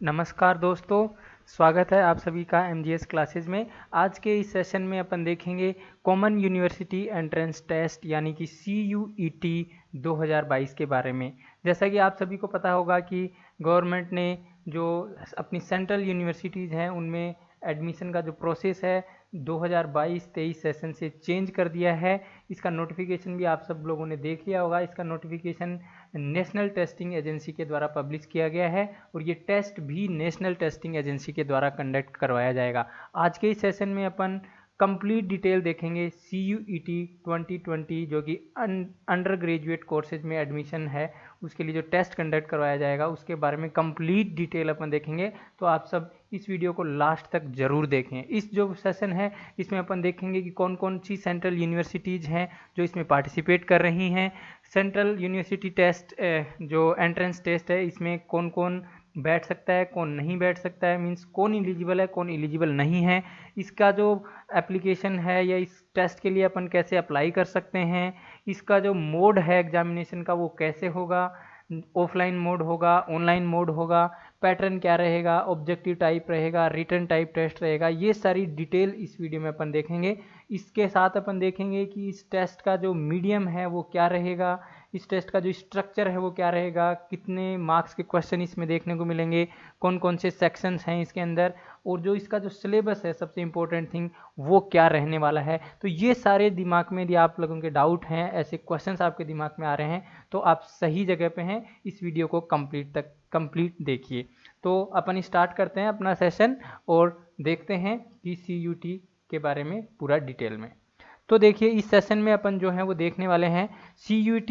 नमस्कार दोस्तों, स्वागत है आप सभी का एमजीएस क्लासेस में। आज के इस सेशन में अपन देखेंगे कॉमन यूनिवर्सिटी एंट्रेंस टेस्ट यानी कि CUET 2022 के बारे में। जैसा कि आप सभी को पता होगा कि गवर्नमेंट ने जो अपनी सेंट्रल यूनिवर्सिटीज़ हैं उनमें एडमिशन का जो प्रोसेस है 2022-23 सेशन से चेंज कर दिया है। इसका नोटिफिकेशन भी आप सब लोगों ने देख लिया होगा। इसका नोटिफिकेशन नेशनल टेस्टिंग एजेंसी के द्वारा पब्लिश किया गया है और ये टेस्ट भी नेशनल टेस्टिंग एजेंसी के द्वारा कंडक्ट करवाया जाएगा। आज के इस सेशन में अपन कंप्लीट डिटेल देखेंगे CUET 2020 जो कि अंडर ग्रेजुएट कोर्सेज में एडमिशन है उसके लिए जो टेस्ट कंडक्ट करवाया जाएगा उसके बारे में कंप्लीट डिटेल अपन देखेंगे। तो आप सब इस वीडियो को लास्ट तक जरूर देखें। इस जो सेशन है इसमें अपन देखेंगे कि कौन कौन सी सेंट्रल यूनिवर्सिटीज़ हैं जो इसमें पार्टिसिपेट कर रही हैं। सेंट्रल यूनिवर्सिटी टेस्ट जो एंट्रेंस टेस्ट है इसमें कौन कौन बैठ सकता है कौन नहीं बैठ सकता है, मींस कौन एलिजिबल है कौन एलिजिबल नहीं है। इसका जो एप्लीकेशन है या इस टेस्ट के लिए अपन कैसे अप्लाई कर सकते हैं, इसका जो मोड है एग्जामिनेशन का वो कैसे होगा, ऑफलाइन मोड होगा ऑनलाइन मोड होगा, पैटर्न क्या रहेगा, ऑब्जेक्टिव टाइप रहेगा, रिटन टाइप टेस्ट रहेगा, ये सारी डिटेल इस वीडियो में अपन देखेंगे। इसके साथ अपन देखेंगे कि इस टेस्ट का जो मीडियम है वो क्या रहेगा, इस टेस्ट का जो स्ट्रक्चर है वो क्या रहेगा, कितने मार्क्स के क्वेश्चन इसमें देखने को मिलेंगे, कौन कौन से सेक्शंस हैं इसके अंदर, और जो इसका जो सिलेबस है सबसे इम्पोर्टेंट थिंग वो क्या रहने वाला है। तो ये सारे दिमाग में यदि आप लोगों के डाउट हैं, ऐसे क्वेश्चंस आपके दिमाग में आ रहे हैं तो आप सही जगह पे हैं। इस वीडियो को कंप्लीट देखिए। तो अपन स्टार्ट करते हैं अपना सेशन और देखते हैं कि CUET के बारे में पूरा डिटेल में। तो देखिए इस सेशन में अपन जो है वो देखने वाले हैं CUET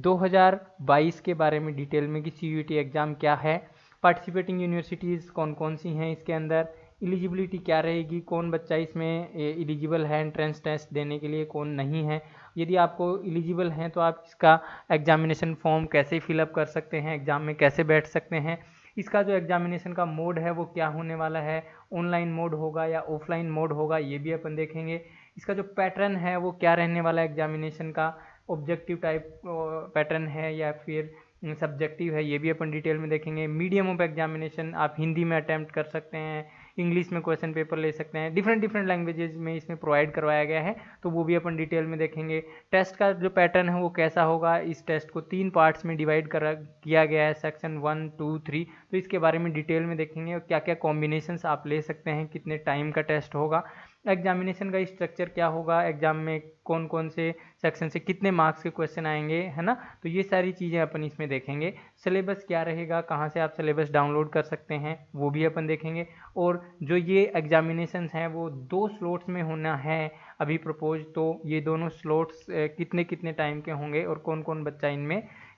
2022 के बारे में डिटेल में कि CUET एग्ज़ाम क्या है, पार्टिसिपेटिंग यूनिवर्सिटीज़ कौन कौन सी हैं इसके अंदर, एलिजिबिलिटी क्या रहेगी, कौन बच्चा इसमें एलिजिबल है एंट्रेंस टेस्ट देने के लिए, कौन नहीं है। यदि आपको एलिजिबल हैं तो आप इसका एग्जामिनेशन फॉर्म कैसे फिलअप कर सकते हैं, एग्ज़ाम में कैसे बैठ सकते हैं, इसका जो एग्जामिनेशन का मोड है वो क्या होने वाला है, ऑनलाइन मोड होगा या ऑफलाइन मोड होगा, ये भी अपन देखेंगे। इसका जो पैटर्न है वो क्या रहने वाला है एग्जामिनेशन का, ऑब्जेक्टिव टाइप पैटर्न है या फिर सब्जेक्टिव है, ये भी अपन डिटेल में देखेंगे। मीडियम ऑफ एग्जामिनेशन आप हिंदी में अटैम्प्ट कर सकते हैं, इंग्लिश में क्वेश्चन पेपर ले सकते हैं, डिफरेंट लैंग्वेजेस में इसमें प्रोवाइड करवाया गया है तो वो भी अपन डिटेल में देखेंगे। टेस्ट का जो पैटर्न है वो कैसा होगा, इस टेस्ट को 3 पार्ट्स में डिवाइड किया गया है, सेक्शन 1, 2, 3। तो इसके बारे में डिटेल में देखेंगे और क्या क्या कॉम्बिनेशंस आप ले सकते हैं, कितने टाइम का टेस्ट होगा, एग्जामिनेशन का स्ट्रक्चर क्या होगा, एग्जाम में कौन कौन से सेक्शन से कितने मार्क्स के क्वेश्चन आएंगे, है ना। तो ये सारी चीज़ें अपन इसमें देखेंगे। सिलेबस क्या रहेगा, कहाँ से आप सिलेबस डाउनलोड कर सकते हैं वो भी अपन देखेंगे। और जो ये एग्जामिनेशंस हैं वो 2 स्लॉट्स में होना है अभी प्रपोज, तो ये दोनों स्लॉट्स कितने कितने टाइम के होंगे और कौन कौन बच्चा इनमें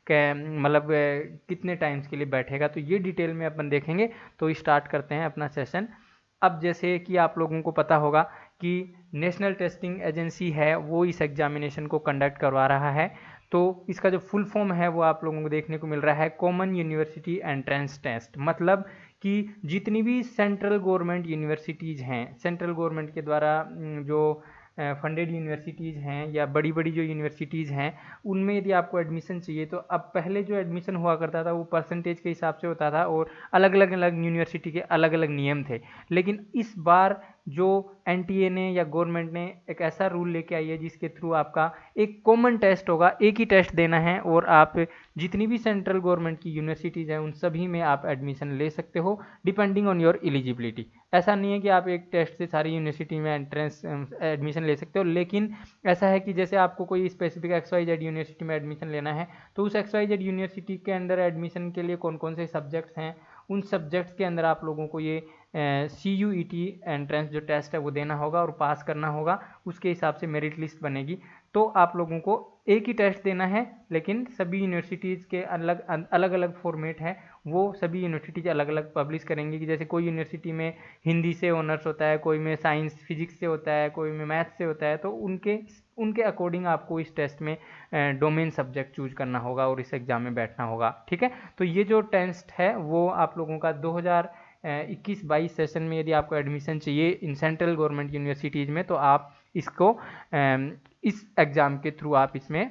मतलब कितने टाइम्स के लिए बैठेगा, तो ये डिटेल में अपन देखेंगे। तो स्टार्ट करते हैं अपना सेशन। अब जैसे कि आप लोगों को पता होगा कि नेशनल टेस्टिंग एजेंसी है वो इस एग्जामिनेशन को कंडक्ट करवा रहा है। तो इसका जो फुल फॉर्म है वो आप लोगों को देखने को मिल रहा है कॉमन यूनिवर्सिटी एंट्रेंस टेस्ट। मतलब कि जितनी भी सेंट्रल गवर्नमेंट यूनिवर्सिटीज़ हैं, सेंट्रल गवर्नमेंट के द्वारा जो फंडेड यूनिवर्सिटीज़ हैं या बड़ी बड़ी जो यूनिवर्सिटीज़ हैं उनमें यदि आपको एडमिशन चाहिए तो अब पहले जो एडमिशन हुआ करता था वो परसेंटेज के हिसाब से होता था और अलग अलग यूनिवर्सिटी के अलग अलग नियम थे। लेकिन इस बार जो NTA ने या गवर्नमेंट ने एक ऐसा रूल लेके आई है जिसके थ्रू आपका एक कॉमन टेस्ट होगा, एक ही टेस्ट देना है और आप जितनी भी सेंट्रल गवर्नमेंट की यूनिवर्सिटीज़ हैं उन सभी में आप एडमिशन ले सकते हो डिपेंडिंग ऑन योर एलिजिबिलिटी। ऐसा नहीं है कि आप एक टेस्ट से सारी यूनिवर्सिटी में एंट्रेंस एडमिशन ले सकते हो, लेकिन ऐसा है कि जैसे आपको कोई स्पेसिफिक XYZ यूनिवर्सिटी में एडमिशन लेना है तो उस XYZ यूनिवर्सिटी के अंदर एडमिशन के लिए कौन कौन से सब्जेक्ट्स हैं, उन सब्जेक्ट्स के अंदर आप लोगों को ये CUET एंट्रेंस जो टेस्ट है वो देना होगा और पास करना होगा। उसके हिसाब से मेरिट लिस्ट बनेगी। तो आप लोगों को एक ही टेस्ट देना है लेकिन सभी यूनिवर्सिटीज़ के अलग अलग फॉर्मेट है, वो सभी यूनिवर्सिटीज़ अलग अलग पब्लिश करेंगी। कि जैसे कोई यूनिवर्सिटी में हिंदी से ऑनर्स होता है, कोई में साइंस फिजिक्स से होता है, कोई में मैथ्स से होता है, तो उनके अकॉर्डिंग आपको इस टेस्ट में डोमेन सब्जेक्ट चूज करना होगा और इस एग्ज़ाम में बैठना होगा। ठीक है, तो ये जो टेस्ट है वो आप लोगों का 2021-22 सेशन में यदि आपको एडमिशन चाहिए इन सेंट्रल गवर्नमेंट यूनिवर्सिटीज़ में तो आप इसको इस एग्ज़ाम के थ्रू आप इसमें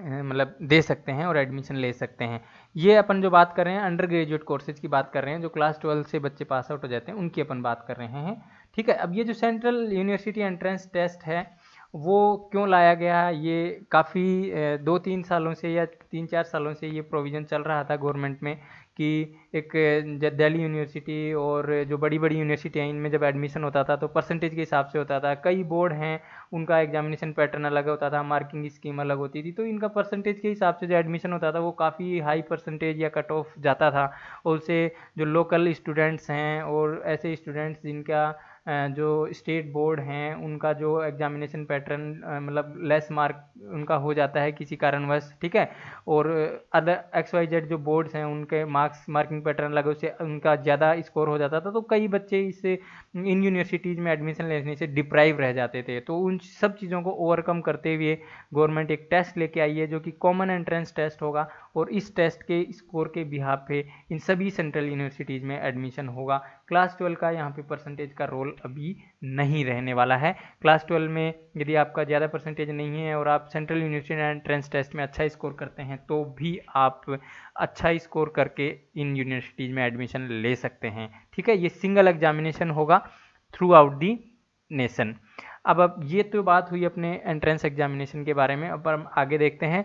मतलब दे सकते हैं और एडमिशन ले सकते हैं। ये अपन जो बात कर रहे हैं अंडर ग्रेजुएट कोर्सेज की बात कर रहे हैं, जो क्लास 12 से बच्चे पास आउट हो जाते हैं उनकी अपन बात कर रहे हैं। ठीक है, अब ये जो सेंट्रल यूनिवर्सिटी एंट्रेंस टेस्ट है वो क्यों लाया गया, ये काफ़ी 2-3 सालों से या 3-4 सालों से ये प्रोविज़न चल रहा था गवर्नमेंट में कि एक दिल्ली यूनिवर्सिटी और जो बड़ी बड़ी यूनिवर्सिटी हैं इनमें जब एडमिशन होता था तो परसेंटेज के हिसाब से होता था। कई बोर्ड हैं उनका एग्जामिनेशन पैटर्न अलग होता था, मार्किंग स्कीम अलग होती थी, तो इनका परसेंटेज के हिसाब से जो एडमिशन होता था वो काफ़ी हाई परसेंटेज या कट ऑफ जाता था। और उससे जो लोकल स्टूडेंट्स हैं और ऐसे स्टूडेंट्स जिनका जो स्टेट बोर्ड हैं उनका जो एग्जामिनेशन पैटर्न मतलब लेस मार्क उनका हो जाता है किसी कारणवश। ठीक है, और अदर XYZ जो बोर्ड्स हैं उनके मार्किंग पैटर्न अलग, उससे उनका ज़्यादा स्कोर हो जाता था, तो कई बच्चे इससे इन यूनिवर्सिटीज़ में एडमिशन लेने से डिप्राइव रह जाते थे। तो उन सब चीज़ों को ओवरकम करते हुए गवर्नमेंट एक टेस्ट लेके आई है जो कि कॉमन एंट्रेंस टेस्ट होगा, और इस टेस्ट के स्कोर के बिहाफ पे इन सभी सेंट्रल यूनिवर्सिटीज़ में एडमिशन होगा। क्लास 12 का यहाँ पे परसेंटेज का रोल अभी नहीं रहने वाला है। क्लास 12 में यदि आपका ज़्यादा परसेंटेज नहीं है और आप सेंट्रल यूनिवर्सिटी एंट्रेंस टेस्ट में अच्छा स्कोर करते हैं तो भी आप अच्छा स्कोर करके इन यूनिवर्सिटीज़ में एडमिशन ले सकते हैं। ठीक है, ये सिंगल एग्जामिनेशन होगा थ्रू आउट दी नेशन। अब ये तो बात हुई अपने एंट्रेंस एग्जामिनेशन के बारे में। अब हम आगे देखते हैं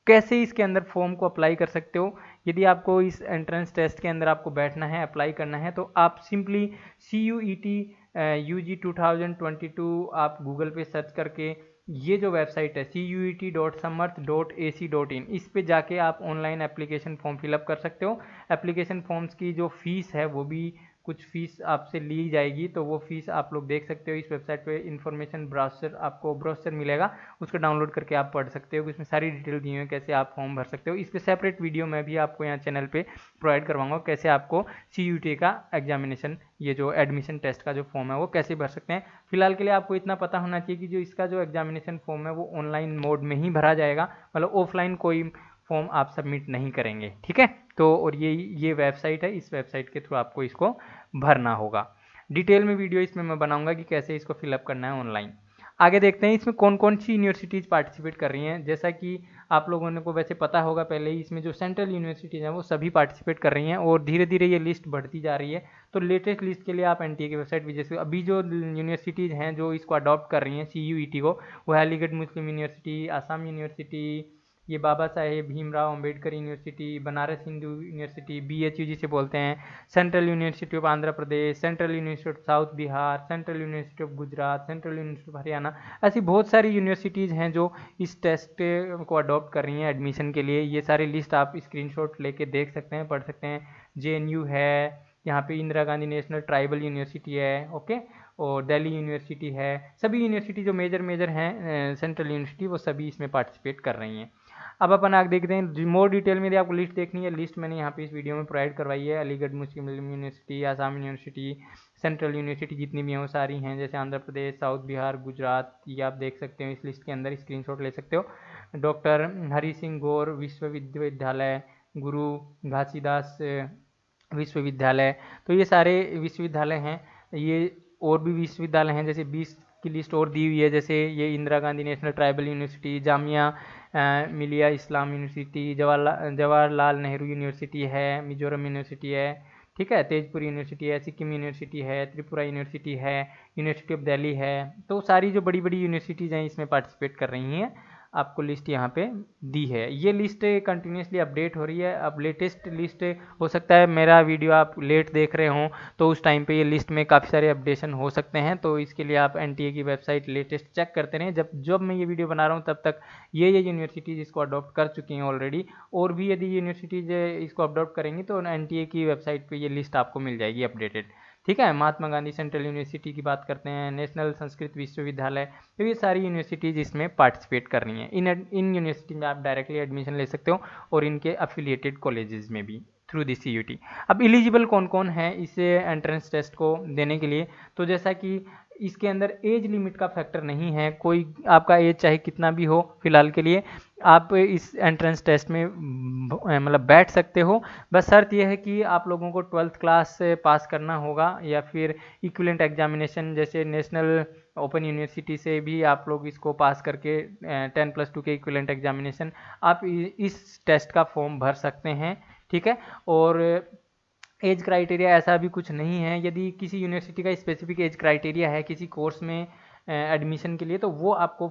कैसे इसके अंदर फॉर्म को अप्लाई कर सकते हो। यदि आपको इस एंट्रेंस टेस्ट के अंदर आपको बैठना है, अप्लाई करना है, तो आप सिंपली CUET UG 2022 आप गूगल पे सर्च करके ये जो वेबसाइट है CUET.samarth.ac.in इस पे जाके आप ऑनलाइन एप्लीकेशन फॉर्म फिलअप कर सकते हो। एप्लीकेशन फॉर्म्स की जो फीस है वो भी कुछ फीस आपसे ली जाएगी, तो वो फीस आप लोग देख सकते हो इस वेबसाइट पे। इन्फॉर्मेशन ब्राउज़र आपको ब्राउज़र मिलेगा, उसको डाउनलोड करके आप पढ़ सकते हो, इसमें सारी डिटेल दी हुई है कैसे आप फॉर्म भर सकते हो। इस पर सेपरेट वीडियो मैं भी आपको यहाँ चैनल पे प्रोवाइड करवाऊंगा कैसे आपको CUET का एग्जामिनेशन ये जो एडमिशन टेस्ट का जो फॉर्म है वो कैसे भर सकते हैं। फिलहाल के लिए आपको इतना पता होना चाहिए कि जो इसका जो एग्जामिनेशन फॉर्म है वो ऑनलाइन मोड में ही भरा जाएगा, मतलब ऑफलाइन कोई फॉर्म आप सबमिट नहीं करेंगे। ठीक है, तो और ये वेबसाइट है, इस वेबसाइट के थ्रू आपको इसको भरना होगा। डिटेल में वीडियो इसमें मैं बनाऊंगा कि कैसे इसको फिलअप करना है ऑनलाइन। आगे देखते हैं इसमें कौन कौन सी यूनिवर्सिटीज़ पार्टिसिपेट कर रही हैं। जैसा कि आप लोगों को वैसे पता होगा पहले ही, इसमें जो सेंट्रल यूनिवर्सिटीज़ हैं वो सभी पार्टिसिपेट कर रही हैं और धीरे धीरे ये लिस्ट बढ़ती जा रही है। तो लेटेस्ट लिस्ट के लिए आप NTA की वेबसाइट विजिट करें। अभी जो यूनिवर्सिटीज़ हैं जो इसको अडॉप्ट कर रही हैं CUET को, वो है Aligarh Muslim University, Assam University, ये Baba Saheb Bhimrao Ambedkar University, Banaras Hindu University BHU जिसे बोलते हैं, Central University of Andhra Pradesh, Central University of South Bihar, Central University of Gujarat, Central University of Haryana. ऐसी बहुत सारी यूनिवर्सिटीज़ हैं जो इस टेस्ट को अडॉप्ट कर रही हैं एडमिशन के लिए। ये सारी लिस्ट आप स्क्रीनशॉट लेके देख सकते हैं, पढ़ सकते हैं। JNU है, यहाँ पे Indira Gandhi national tribal university है, ओके, और दिल्ली यूनिवर्सिटी है। सभी यूनिवर्सिटी जो मेजर हैं सेंट्रल यूनिवर्सिटी, वो सभी इसमें पार्टिसिपेट कर रही हैं। अब अपन आगे देखते हैं मोर डिटेल में। यदि आपको लिस्ट देखनी है, लिस्ट मैंने यहाँ पे इस वीडियो में प्रोवाइड करवाई है। Aligarh Muslim University, Assam University, central university जितनी भी हैं वो सारी हैं, जैसे आंध्र प्रदेश, साउथ बिहार, गुजरात, ये आप देख सकते हो इस लिस्ट के अंदर, स्क्रीनशॉट ले सकते हो। डॉक्टर हरि सिंह गौर विश्वविद्यालय, गुरु घासीदास विश्वविद्यालय, तो ये सारे विश्वविद्यालय हैं। ये और भी विश्वविद्यालय हैं, जैसे 20 की लिस्ट और दी हुई है, जैसे ये Indira Gandhi national tribal university, Jamia Millia इस्लाम यूनिवर्सिटी, जवाहरलाल नेहरू यूनिवर्सिटी है, मिजोरम यूनिवर्सिटी है, ठीक है, तेजपुर यूनिवर्सिटी है, सिक्किम यूनिवर्सिटी है, त्रिपुरा यूनिवर्सिटी है, यूनिवर्सिटी ऑफ दिल्ली है। तो सारी जो बड़ी बड़ी यूनिवर्सिटीज़ हैं इसमें पार्टिसिपेट कर रही हैं। आपको लिस्ट यहाँ पे दी है। ये लिस्ट कंटिन्यूसली अपडेट हो रही है। अब लेटेस्ट लिस्ट हो सकता है मेरा वीडियो आप लेट देख रहे हों तो उस टाइम पे ये लिस्ट में काफ़ी सारे अपडेशन हो सकते हैं, तो इसके लिए आप NTA की वेबसाइट लेटेस्ट चेक करते रहें। जब मैं ये वीडियो बना रहा हूँ तब तक ये यूनिवर्सिटीज़ इसको अडॉप्ट कर चुकी हैं ऑलरेडी, और भी यदि यूनिवर्सिटीज़ इसको अडॉप्ट करेंगी तो NTA की वेबसाइट पर ये लिस्ट आपको मिल जाएगी अपडेटेड। ठीक है, महात्मा गांधी सेंट्रल यूनिवर्सिटी की बात करते हैं, नेशनल संस्कृत विश्वविद्यालय, तो ये सारी यूनिवर्सिटीज़ इसमें पार्टिसिपेट कर रही हैं। इन यूनिवर्सिटी में आप डायरेक्टली एडमिशन ले सकते हो और इनके अफिलिएटेड कॉलेजेस में भी थ्रू दी CUET। अब एलिजिबल कौन कौन है इस एंट्रेंस टेस्ट को देने के लिए, तो जैसा कि इसके अंदर एज लिमिट का फैक्टर नहीं है, कोई आपका एज चाहे कितना भी हो फिलहाल के लिए आप इस एंट्रेंस टेस्ट में मतलब बैठ सकते हो। बस शर्त यह है कि आप लोगों को 12th क्लास से पास करना होगा या फिर इक्विवेलेंट एग्जामिनेशन जैसे नेशनल ओपन यूनिवर्सिटी से भी आप लोग इसको पास करके 10+2 के इक्विवेलेंट एग्जामिनेशन आप इस टेस्ट का फॉर्म भर सकते हैं। ठीक है, और एज क्राइटेरिया ऐसा भी कुछ नहीं है। यदि किसी यूनिवर्सिटी का स्पेसिफिक एज क्राइटेरिया है किसी कोर्स में एडमिशन के लिए तो वो आपको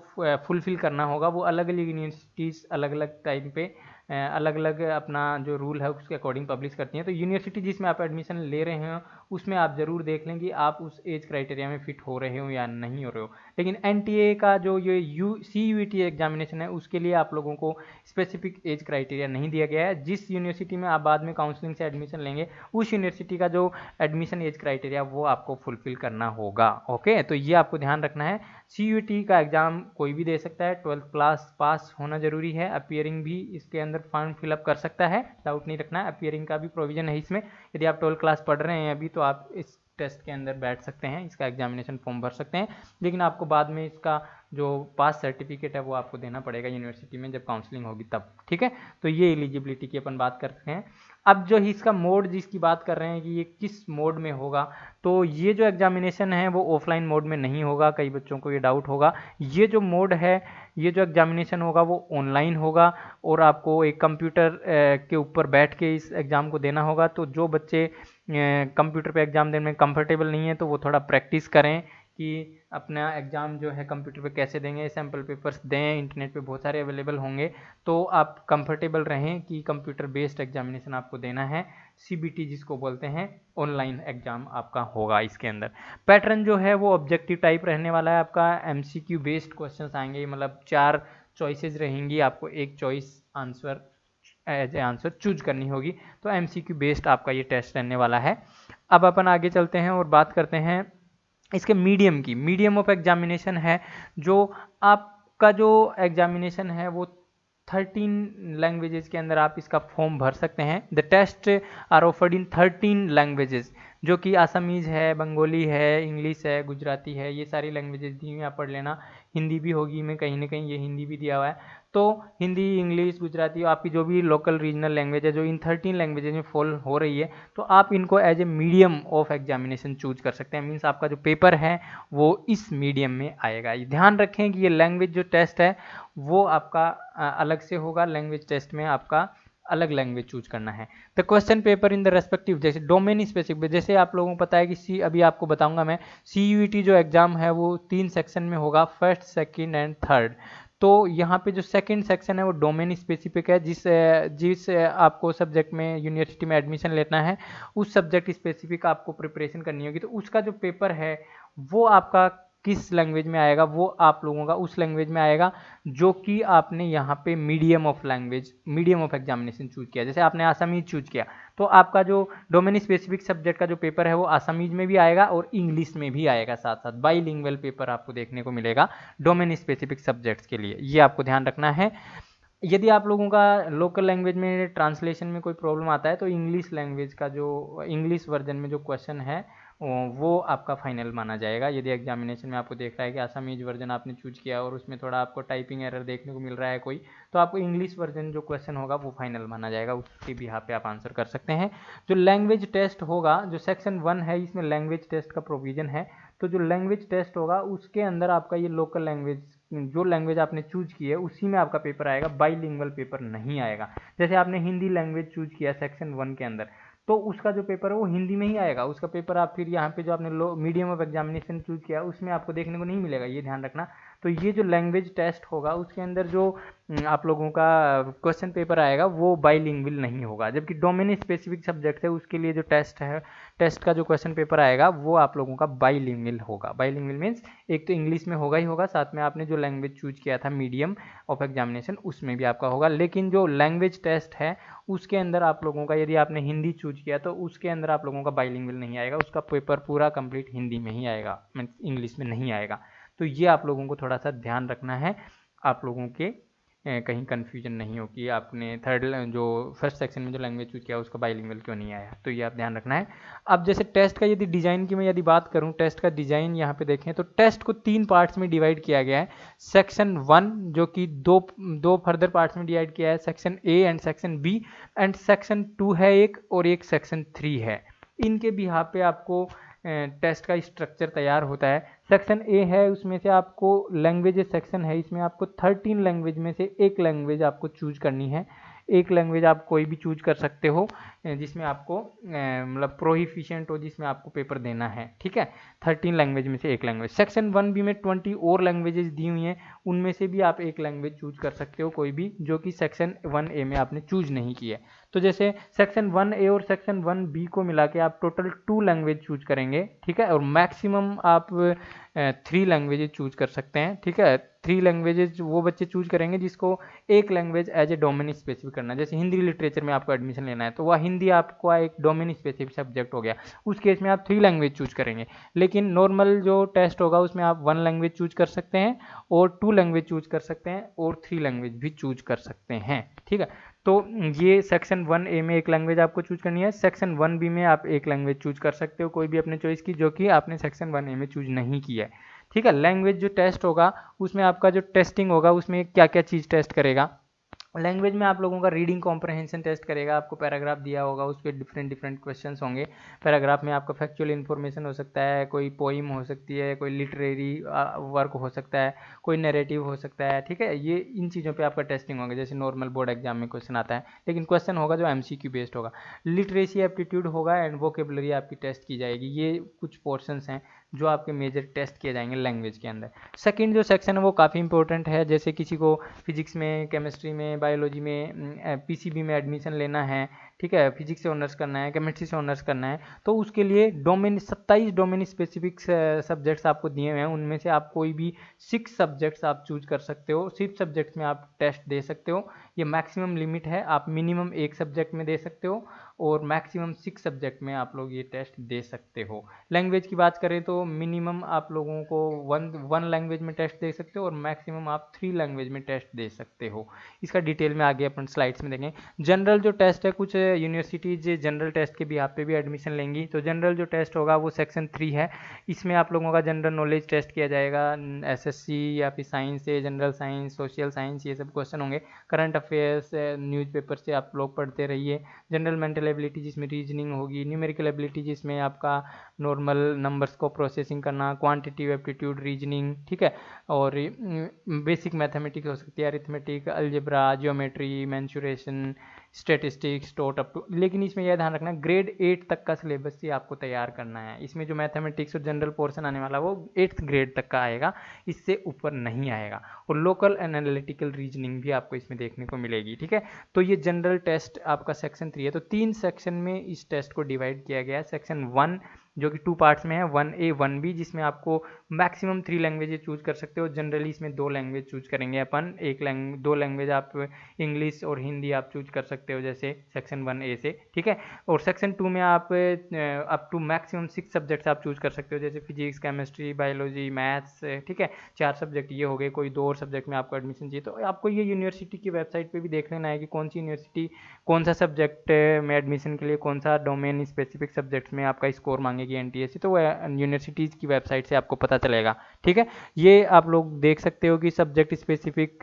फुलफिल करना होगा। वो अलग अलग यूनिवर्सिटीज़ अलग अलग टाइम पे अलग अलग अपना जो रूल है उसके अकॉर्डिंग पब्लिश करती हैं। तो यूनिवर्सिटी जिसमें आप एडमिशन ले रहे हो उसमें आप ज़रूर देख लें कि आप उस एज क्राइटेरिया में फिट हो रहे हो या नहीं हो रहे हो। लेकिन एनटीए का जो ये CUET एग्जामिनेशन है उसके लिए आप लोगों को स्पेसिफिक एज क्राइटेरिया नहीं दिया गया है। जिस यूनिवर्सिटी में आप बाद में काउंसलिंग से एडमिशन लेंगे उस यूनिवर्सिटी का जो एडमिशन एज क्राइटेरिया वो आपको फुलफिल करना होगा। ओके, तो ये आपको ध्यान रखना है। CUET का एग्जाम कोई भी दे सकता है, 12th क्लास पास होना जरूरी है। अपीयरिंग भी इसके अंदर फॉर्म फिलअप कर सकता है, डाउट नहीं रखना है। अपीयरिंग का भी प्रोविजन है इसमें। यदि आप 12th क्लास पढ़ रहे हैं अभी तो आप इस टेस्ट के अंदर बैठ सकते हैं, इसका एग्जामिनेशन फॉर्म भर सकते हैं। लेकिन आपको बाद में इसका जो पास सर्टिफिकेट है वो आपको देना पड़ेगा यूनिवर्सिटी में जब काउंसलिंग होगी तब। ठीक है, तो ये एलिजिबिलिटी की अपन बात करते हैं। अब जो इसका मोड जिसकी बात कर रहे हैं कि ये किस मोड में होगा, तो ये जो एग्जामिनेशन है वो ऑफलाइन मोड में नहीं होगा। कई बच्चों को ये डाउट होगा। ये जो मोड है, ये जो एग्जामिनेशन होगा वो ऑनलाइन होगा और आपको एक कंप्यूटर के ऊपर बैठ के इस एग्ज़ाम को देना होगा। तो जो बच्चे कंप्यूटर पे एग्ज़ाम देने में कंफर्टेबल नहीं है तो वो थोड़ा प्रैक्टिस करें कि अपना एग्ज़ाम जो है कंप्यूटर पे कैसे देंगे। सैम्पल पेपर्स दें, इंटरनेट पे बहुत सारे अवेलेबल होंगे, तो आप कंफर्टेबल रहें कि कंप्यूटर बेस्ड एग्जामिनेशन आपको देना है। CBT जिसको बोलते हैं, ऑनलाइन एग्जाम आपका होगा। इसके अंदर पैटर्न जो है वो ऑब्जेक्टिव टाइप रहने वाला है आपका। MCQ बेस्ड क्वेश्चंस आएंगे, मतलब 4 चॉइसेस रहेंगी, आपको एक choice answer as a answer choose करनी होगी। तो MCQ बेस्ड आपका ये टेस्ट रहने वाला है। अब अपन आगे चलते हैं और बात करते हैं इसके मीडियम की। मीडियम ऑफ एग्जामिनेशन है जो आपका जो एग्जामिनेशन है वो 13 लैंग्वेजेस के अंदर आप इसका फॉर्म भर सकते हैं। The test are offered in 13 languages, जो कि आसामीज है, बंगाली है, इंग्लिश है, गुजराती है, ये सारी लैंग्वेजेस दी हुई आप पढ़ लेना। हिंदी भी होगी, मैं कहीं ना कहीं ये हिंदी भी दिया हुआ है। तो हिंदी, इंग्लिश, गुजराती, आपकी जो भी लोकल रीजनल लैंग्वेज है जो इन 13 लैंग्वेजेज में फॉल हो रही है, तो आप इनको as a medium of examination choose कर सकते हैं। मीन्स आपका जो पेपर है वो इस मीडियम में आएगा। ये ध्यान रखें कि ये लैंग्वेज जो टेस्ट है वो आपका अलग से होगा। लैंग्वेज टेस्ट में आपका अलग लैंग्वेज चूज करना है। The question paper in the respective, जैसे डोमेन स्पेसिफिक, जैसे आप लोगों को पता है कि अभी आपको बताऊंगा मैं, CUET जो एग्जाम है वो 3 सेक्शन में होगा, फर्स्ट, सेकंड एंड थर्ड। तो यहाँ पे जो सेकंड सेक्शन है वो डोमेन स्पेसिफिक है। जिस जिस आपको सब्जेक्ट में यूनिवर्सिटी में एडमिशन लेना है उस सब्जेक्ट स्पेसिफिक आपको प्रिपरेशन करनी होगी। तो उसका जो पेपर है वो आपका किस लैंग्वेज में आएगा, वो आप लोगों का उस लैंग्वेज में आएगा जो कि आपने यहाँ पे medium of language, medium of examination choose किया। जैसे आपने आसामीज चूज किया तो आपका जो डोमेन स्पेसिफिक सब्जेक्ट का जो पेपर है वो आसामीज में भी आएगा और इंग्लिश में भी आएगा। साथ साथ बाईलिंगुअल पेपर आपको देखने को मिलेगा डोमेन स्पेसिफिक सब्जेक्ट्स के लिए, ये आपको ध्यान रखना है। यदि आप लोगों का लोकल लैंग्वेज में ट्रांसलेशन में कोई प्रॉब्लम आता है तो इंग्लिश लैंग्वेज का जो इंग्लिश वर्जन में जो क्वेश्चन है वो आपका फाइनल माना जाएगा। यदि एग्जामिनेशन में आपको देख रहा है कि आसामीज वर्जन आपने चूज किया और उसमें थोड़ा आपको टाइपिंग एरर देखने को मिल रहा है कोई, तो आपको इंग्लिश वर्जन जो क्वेश्चन होगा वो फाइनल माना जाएगा, उसके भी यहाँ पे आप आंसर कर सकते हैं। जो लैंग्वेज टेस्ट होगा, जो सेक्शन 1 है इसमें लैंग्वेज टेस्ट का प्रोविजन है। तो जो लैंग्वेज टेस्ट होगा उसके अंदर आपका ये लोकल लैंग्वेज, जो लैंग्वेज आपने चूज की है उसी में आपका पेपर आएगा, बाईलिंगुअल पेपर नहीं आएगा। जैसे आपने हिंदी लैंग्वेज चूज किया सेक्शन 1 के अंदर तो उसका जो पेपर है वो हिंदी में ही आएगा। उसका पेपर आप फिर यहाँ पे जो आपने मीडियम ऑफ एग्जामिनेशन चूज किया उसमें आपको देखने को नहीं मिलेगा, ये ध्यान रखना। तो ये जो लैंग्वेज टेस्ट होगा उसके अंदर जो आप लोगों का क्वेश्चन पेपर आएगा वो बाईलिंगुअल नहीं होगा। जबकि डोमेन स्पेसिफिक सब्जेक्ट है उसके लिए जो टेस्ट है, टेस्ट का जो क्वेश्चन पेपर आएगा वो आप लोगों का बाईलिंगुअल होगा। बाईलिंगुअल मीन्स एक तो इंग्लिश में होगा ही होगा, साथ में आपने जो लैंग्वेज चूज किया था मीडियम ऑफ एग्जामिनेशन उसमें भी आपका होगा। लेकिन जो लैंग्वेज टेस्ट है उसके अंदर आप लोगों का, यदि आपने हिंदी चूज किया तो उसके अंदर आप लोगों का बाईलिंगुअल नहीं आएगा, उसका पेपर पूरा कंप्लीट हिंदी में ही आएगा, मीन्स इंग्लिश में नहीं आएगा। तो ये आप लोगों को थोड़ा सा ध्यान रखना है आप लोगों के कहीं कन्फ्यूजन नहीं हो कि आपने जो फर्स्ट सेक्शन में जो लैंग्वेज चूज किया उसका बाइलिंगुअल क्यों नहीं आया, तो ये आप ध्यान रखना है। अब जैसे टेस्ट का यदि डिज़ाइन की मैं यदि बात करूँ, टेस्ट का डिज़ाइन यहाँ पे देखें तो टेस्ट को 3 पार्ट्स में डिवाइड किया गया है। सेक्शन 1 जो कि दो फर्दर पार्ट्स में डिवाइड किया है, section A and section B, and section 2 है एक और एक सेक्शन 3 है। इनके बिहाफ पे आपको टेस्ट का स्ट्रक्चर तैयार होता है। सेक्शन ए है, उसमें से आपको लैंग्वेजेस सेक्शन है, इसमें आपको 13 लैंग्वेज में से एक लैंग्वेज आपको चूज करनी है। एक लैंग्वेज आप कोई भी चूज कर सकते हो जिसमें आपको मतलब प्रोफिशिएंट हो, जिसमें आपको पेपर देना है, ठीक है। 13 लैंग्वेज में से एक लैंग्वेज। सेक्शन 1 बी में 20 और लैंग्वेजेस दी हुई हैं, उनमें से भी आप एक लैंग्वेज चूज कर सकते हो कोई भी, जो कि सेक्शन 1 ए में आपने चूज नहीं की है। तो जैसे सेक्शन 1 ए और सेक्शन 1 बी को मिला के आप टोटल 2 लैंग्वेज चूज करेंगे, ठीक है, और मैक्सिमम आप 3 लैंग्वेजेज चूज कर सकते हैं, ठीक है। 3 लैंग्वेजेज वो बच्चे चूज करेंगे जिसको एक language as a domain specific करना है। जैसे हिंदी लिटरेचर में आपको एडमिशन लेना है तो वह हिंदी आपको एक डोमेन स्पेसिफिक सब्जेक्ट हो गया, उस केस में आप 3 लैंग्वेज चूज करेंगे। लेकिन नॉर्मल जो टेस्ट होगा उसमें आप 1 लैंग्वेज चूज कर सकते हैं और 2 लैंग्वेज चूज कर सकते हैं और 3 लैंग्वेज भी चूज कर सकते हैं, ठीक है। तो ये सेक्शन 1 ए में एक लैंग्वेज आपको चूज करनी है, सेक्शन 1 बी में आप एक लैंग्वेज चूज कर सकते हो कोई भी अपने चॉइस की, जो कि आपने सेक्शन 1 ए में चूज नहीं की है, ठीक है। लैंग्वेज जो टेस्ट होगा उसमें आपका जो टेस्टिंग होगा उसमें क्या क्या चीज़ टेस्ट करेगा। लैंग्वेज में आप लोगों का रीडिंग कॉम्प्रहेंशन टेस्ट करेगा, आपको पैराग्राफ दिया होगा, उस पर डिफरेंट डिफरेंट क्वेश्चंस होंगे। पैराग्राफ में आपका फैक्चुअल इन्फॉर्मेशन हो सकता है, कोई पोइम हो सकती है, कोई लिटरेरी वर्क हो सकता है, कोई नैरेटिव हो सकता है, ठीक है। ये इन चीज़ों पे आपका टेस्टिंग होगा, जैसे नॉर्मल बोर्ड एग्जाम में क्वेश्चन आता है, लेकिन क्वेश्चन होगा जो एमसीक्यू बेस्ड होगा। लिटरेसी एप्टीट्यूड होगा एंड वोकेबलरी आपकी टेस्ट की जाएगी। ये कुछ पोर्शंस हैं जो आपके मेजर टेस्ट किए जाएंगे लैंग्वेज के अंदर। सेकंड जो सेक्शन है वो काफ़ी इंपॉर्टेंट है, जैसे किसी को फिजिक्स में, केमिस्ट्री में, बायोलॉजी में, पीसीबी में एडमिशन लेना है, ठीक है, फिजिक्स से ऑनर्स करना है, केमिस्ट्री से ऑनर्स करना है, तो उसके लिए 27 डोमेन स्पेसिफिक सब्जेक्ट्स आपको दिए हुए हैं, उनमें से आप कोई भी 6 सब्जेक्ट्स आप चूज कर सकते हो। 6 सब्जेक्ट्स में आप टेस्ट दे सकते हो, ये मैक्सिमम लिमिट है। आप मिनिमम एक सब्जेक्ट में दे सकते हो और मैक्सिमम 6 सब्जेक्ट में आप लोग ये टेस्ट दे सकते हो। लैंग्वेज की बात करें तो मिनिमम आप लोगों को वन लैंग्वेज में टेस्ट दे सकते हो और मैक्सिमम आप 3 लैंग्वेज में टेस्ट दे सकते हो। इसका डिटेल में आगे अपन स्लाइड्स में देखें। जनरल जो टेस्ट है, कुछ यूनिवर्सिटीज जनरल टेस्ट के भी आप पे भी एडमिशन लेंगी, तो जनरल जो टेस्ट होगा वो सेक्शन 3 है। इसमें आप लोगों का जनरल नॉलेज टेस्ट किया जाएगा, एसएससी या फिर साइंस से, जनरल साइंस, सोशल साइंस, ये सब क्वेश्चन होंगे। करंट अफेयर्स न्यूज़पेपर से आप लोग पढ़ते रहिए। जनरल मेंटल एबिलिटी जिसमें रीजनिंग होगी, न्यूमेरिकल एबिलिटी जिसमें आपका नॉर्मल नंबर्स को प्रोसेसिंग करना, क्वांटिटिव एप्टीट्यूड, रीजनिंग, ठीक है, और बेसिक मैथमेटिक्स हो सकती है, arithmetic, algebra, geometry, mensuration, statistics, tot up to. लेकिन इसमें यह ध्यान रखना, ग्रेड 8 तक का सिलेबस ही आपको तैयार करना है। इसमें जो मैथमेटिक्स और जनरल पोर्शन आने वाला वो 8th ग्रेड तक का आएगा, इससे ऊपर नहीं आएगा। और लोकल एंड एनालिटिकल रीजनिंग भी आपको इसमें देखने को मिलेगी, ठीक है। तो ये जनरल टेस्ट आपका सेक्शन 3 है। तो 3 सेक्शन में इस टेस्ट को डिवाइड किया गया है। सेक्शन 1 जो कि 2 पार्ट्स में है, 1A 1B, जिसमें आपको मैक्सिमम 3 लैंग्वेजेज चूज कर सकते हो। जनरली इसमें 2 लैंग्वेज चूज करेंगे अपन, 2 लैंग्वेज आप इंग्लिश और हिंदी आप चूज कर सकते हो, जैसे सेक्शन 1A से, ठीक है। और सेक्शन 2 में आप अप टू मैक्सिमम 6 सब्जेक्ट्स आप चूज कर सकते हो, जैसे फिजिक्स, केमिस्ट्री, बायोलॉजी, मैथ्स, ठीक है। 4 सब्जेक्ट ये हो गए। कोई 2 और सब्जेक्ट में आपको एडमिशन चाहिए तो आपको ये यूनिवर्सिटी की वेबसाइट पर भी देख लेना है कि कौन सी यूनिवर्सिटी कौन सा सब्जेक्ट में एडमिशन के लिए कौन सा डोमेन स्पेसिफिक सब्जेक्ट में आपका स्कोर मांगेगी एनटीएससी, तो वह यूनिवर्सिटीज़ की वेबसाइट से आपको पता चलेगा, ठीक है। ये आप लोग देख सकते हो कि सब्जेक्ट स्पेसिफिक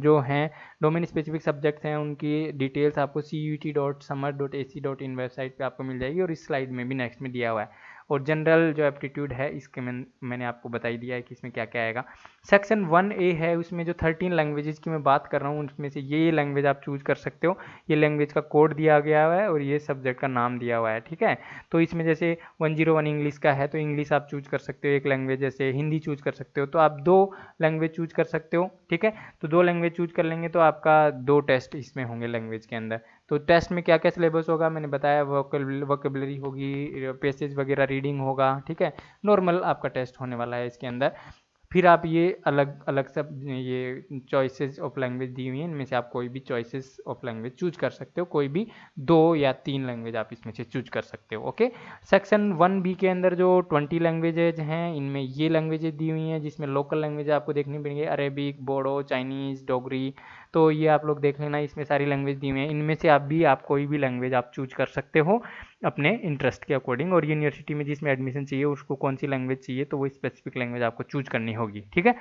जो हैं, डोमेन स्पेसिफिक सब्जेक्ट्स हैं, उनकी डिटेल्स आपको CUET.samar.ac.in वेबसाइट पे आपको मिल जाएगी और इस स्लाइड में भी नेक्स्ट में दिया हुआ है। और जनरल जो एप्टीट्यूड है इसके मैंने आपको बता ही दिया है कि इसमें क्या क्या आएगा। सेक्शन 1A है, उसमें जो 13 लैंग्वेजेस की मैं बात कर रहा हूँ उसमें से ये लैंग्वेज आप चूज कर सकते हो। ये लैंग्वेज का कोड दिया गया हुआ है और ये सब्जेक्ट का नाम दिया हुआ है, ठीक है। तो इसमें जैसे 101 इंग्लिश का है तो इंग्लिश आप चूज कर सकते हो एक लैंग्वेज, जैसे हिंदी चूज कर सकते हो तो आप 2 लैंग्वेज चूज कर सकते हो, ठीक है। तो 2 लैंग्वेज चूज कर लेंगे तो आपका 2 टेस्ट इसमें होंगे लैंग्वेज के अंदर। तो टेस्ट में क्या क्या सिलेबस होगा मैंने बताया, वोकेबलरी होगी, पैसेज वगैरह रीडिंग होगा, ठीक है। नॉर्मल आपका टेस्ट होने वाला है इसके अंदर। फिर आप ये अलग अलग सब ये चॉइसेस ऑफ लैंग्वेज दी हुई हैं, इनमें से आप कोई भी चॉइसेस ऑफ लैंग्वेज चूज कर सकते हो, कोई भी 2 या 3 लैंग्वेज आप इसमें से चूज कर सकते हो, ओके। सेक्शन 1B के अंदर जो 20 लैंग्वेजेज हैं, इनमें ये लैंग्वेजेज दी हुई हैं जिसमें लोकल लैंग्वेज आपको देखनी पड़ेंगे, अरेबिक, बोडो, चाइनीज़, डोगरी, तो ये आप लोग देख लेना, इसमें सारी लैंग्वेज दी हुई हैं। इनमें से आप कोई भी लैंग्वेज आप चूज कर सकते हो अपने इंटरेस्ट के अकॉर्डिंग, और यूनिवर्सिटी में जिसमें एडमिशन चाहिए उसको कौन सी लैंग्वेज चाहिए तो वो स्पेसिफिक लैंग्वेज आपको चूज करनी होगी। ठीक है।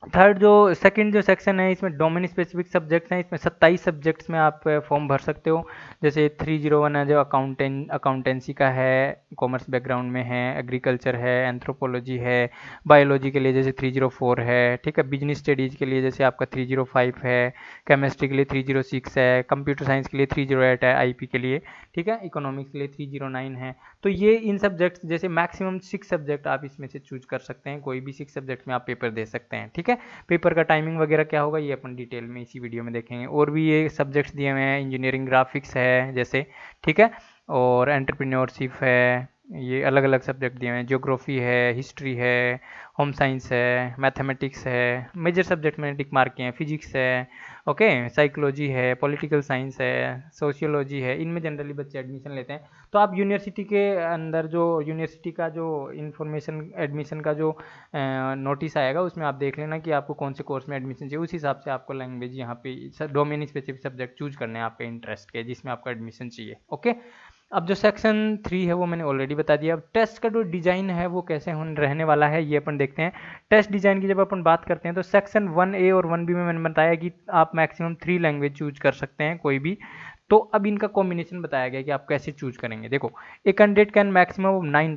सेकंड जो सेक्शन है इसमें डोमेन स्पेसिफिक सब्जेक्ट्स हैं। इसमें 27 सब्जेक्ट्स में आप फॉर्म भर सकते हो। जैसे 301 है जो अकाउंटेंसी का है, कॉमर्स बैकग्राउंड में है, एग्रीकल्चर है, एंथ्रोपोलॉजी है, बायोलॉजी के लिए जैसे 304 है, ठीक है, बिजनेस स्टडीज़ के लिए जैसे आपका 305 है, केमिस्ट्री के लिए 306 है, कंप्यूटर साइंस के लिए 308 है, आईपी के लिए, ठीक है, इकोनॉमिक्स के लिए 309 है। तो ये इन सब्जेक्ट्स जैसे मैक्सिमम 6 सब्जेक्ट आप इसमें से चूज कर सकते हैं, कोई भी 6 सब्जेक्ट में आप पेपर दे सकते हैं। ठीक है। पेपर का टाइमिंग वगैरह क्या होगा ये अपन डिटेल में इसी वीडियो में देखेंगे। और भी ये सब्जेक्ट्स दिए हुए हैं, इंजीनियरिंग ग्राफिक्स है जैसे, ठीक है, और एंटरप्रेन्योरशिप है, ये अलग अलग सब्जेक्ट दिए हुए हैं, ज्योग्राफी है, हिस्ट्री है, होम साइंस है, मैथमेटिक्स है, मेजर सब्जेक्ट में टिक मार्क किए हैं, फिजिक्स है, ओके, साइकोलॉजी है, पॉलिटिकल साइंस है, सोशियोलॉजी है, इनमें जनरली बच्चे एडमिशन लेते हैं। तो आप यूनिवर्सिटी के अंदर जो यूनिवर्सिटी का जो इन्फॉर्मेशन एडमिशन का जो नोटिस आएगा उसमें आप देख लेना कि आपको कौन से कोर्स में एडमिशन चाहिए, उस हिसाब से आपको लैंग्वेज यहाँ पे डोमेन स्पेसिफिक सब्जेक्ट चूज करने हैं आपके इंटरेस्ट के जिसमें आपको एडमिशन चाहिए। ओके। अब जो सेक्शन 3 है वो मैंने ऑलरेडी बता दिया। अब टेस्ट का जो डिजाइन है वो कैसे रहने वाला है ये अपन देखते हैं। टेस्ट डिजाइन की जब अपन बात करते हैं तो सेक्शन 1A और 1B में मैंने बताया कि आप मैक्सिमम 3 लैंग्वेज चूज कर सकते हैं कोई भी। तो अब इनका कॉम्बिनेशन बताया गया कि आप कैसे चूज करेंगे। देखो, एक कैंडिडेट कैन मैक्सिमम 9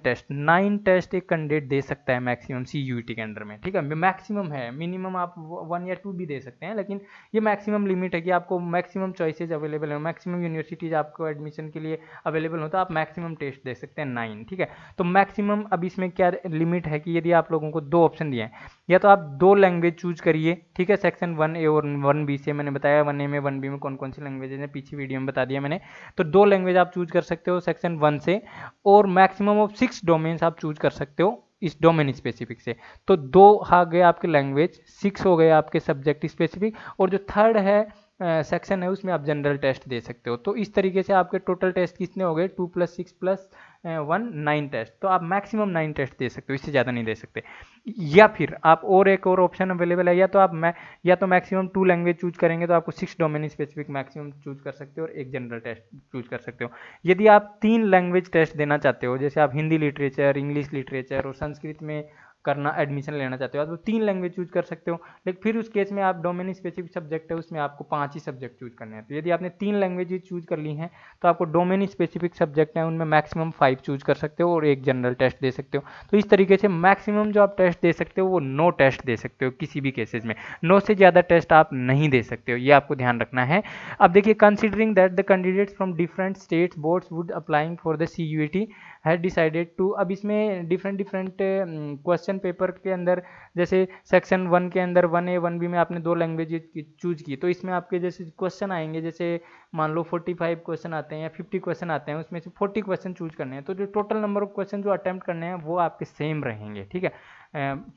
टेस्ट एक कैंडिडेट दे सकता है मैक्सिमम CUET के अंडर में। ठीक है, मैक्सिमम है, मिनिमम आप 1 या 2 भी दे सकते हैं, लेकिन ये मैक्सिमम लिमिट है कि आपको मैक्सिमम चॉइसेस अवेलेबल है, मैक्सिमम यूनिवर्सिटीज आपको एडमिशन के लिए अवेलेबल हो तो आप मैक्सिमम टेस्ट दे सकते हैं 9। ठीक है, तो मैक्सिमम अब इसमें क्या लिमिट है कि यदि आप लोगों को 2 ऑप्शन दिए हैं, या तो आप 2 लैंग्वेज चूज करिए। ठीक है, सेक्शन 1A और 1B से मैंने बताया 1A में 1B में कौन कौन सी लैंग्वेजेज हैं, पीछे वीडियो में बता दिया मैंने। तो 2 लैंग्वेज आप चूज कर सकते हो सेक्शन 1 से, और मैक्सिमम ऑफ 6 डोमेन्स आप चूज कर सकते हो इस डोमेन स्पेसिफिक से। तो 2 आ गए आपके लैंग्वेज, 6 हो गए आपके सब्जेक्ट स्पेसिफिक, और जो थर्ड है सेक्शन है उसमें आप जनरल टेस्ट दे सकते हो। तो इस तरीके से आपके टोटल टेस्ट कितने हो गए, 2 + 6 + 1 9 टेस्ट। तो आप मैक्सिमम 9 टेस्ट दे सकते हो, इससे ज़्यादा नहीं दे सकते। या फिर आप और एक और ऑप्शन अवेलेबल है, या तो मैक्सिमम 2 लैंग्वेज चूज करेंगे तो आपको 6 डोमेन स्पेसिफिक मैक्सिमम चूज कर सकते हो और एक जनरल टेस्ट चूज कर सकते हो। यदि आप 3 लैंग्वेज टेस्ट देना चाहते हो, जैसे आप हिंदी लिटरेचर, इंग्लिश लिटरेचर और संस्कृत में करना एडमिशन लेना चाहते हो तो 3 लैंग्वेज चूज कर सकते हो। लेकिन फिर उस केस में आप डोमेन स्पेसिफिक सब्जेक्ट है उसमें आपको 5 ही सब्जेक्ट चूज करने हैं। तो यदि आपने 3 लैंग्वेज चूज कर ली हैं तो आपको डोमेन स्पेसिफिक सब्जेक्ट है उनमें मैक्सिमम 5 चूज कर सकते हो और एक जनरल टेस्ट दे सकते हो। तो इस तरीके से मैक्सिमम जो आप टेस्ट दे सकते हो वो 9 टेस्ट दे सकते हो किसी भी केसेस में, 9 से ज़्यादा टेस्ट आप नहीं दे सकते हो, ये आपको ध्यान रखना है। अब देखिए, considering that the candidates from different states boards would applying for the CUET had decided to, अब इसमें डिफरेंट क्वेश्चन पेपर के अंदर जैसे सेक्शन 1 के अंदर 1A 1B में आपने 2 लैंग्वेज चूज की, तो इसमें आपके जैसे क्वेश्चन आएंगे, जैसे मान लो 45 क्वेश्चन आते हैं या 50 क्वेश्चन आते हैं, उसमें से 40 क्वेश्चन चूज करने हैं, तो जो टोटल नंबर ऑफ क्वेश्चन जो अटेम्प्ट करने हैं वो आपके सेम रहेंगे। ठीक है,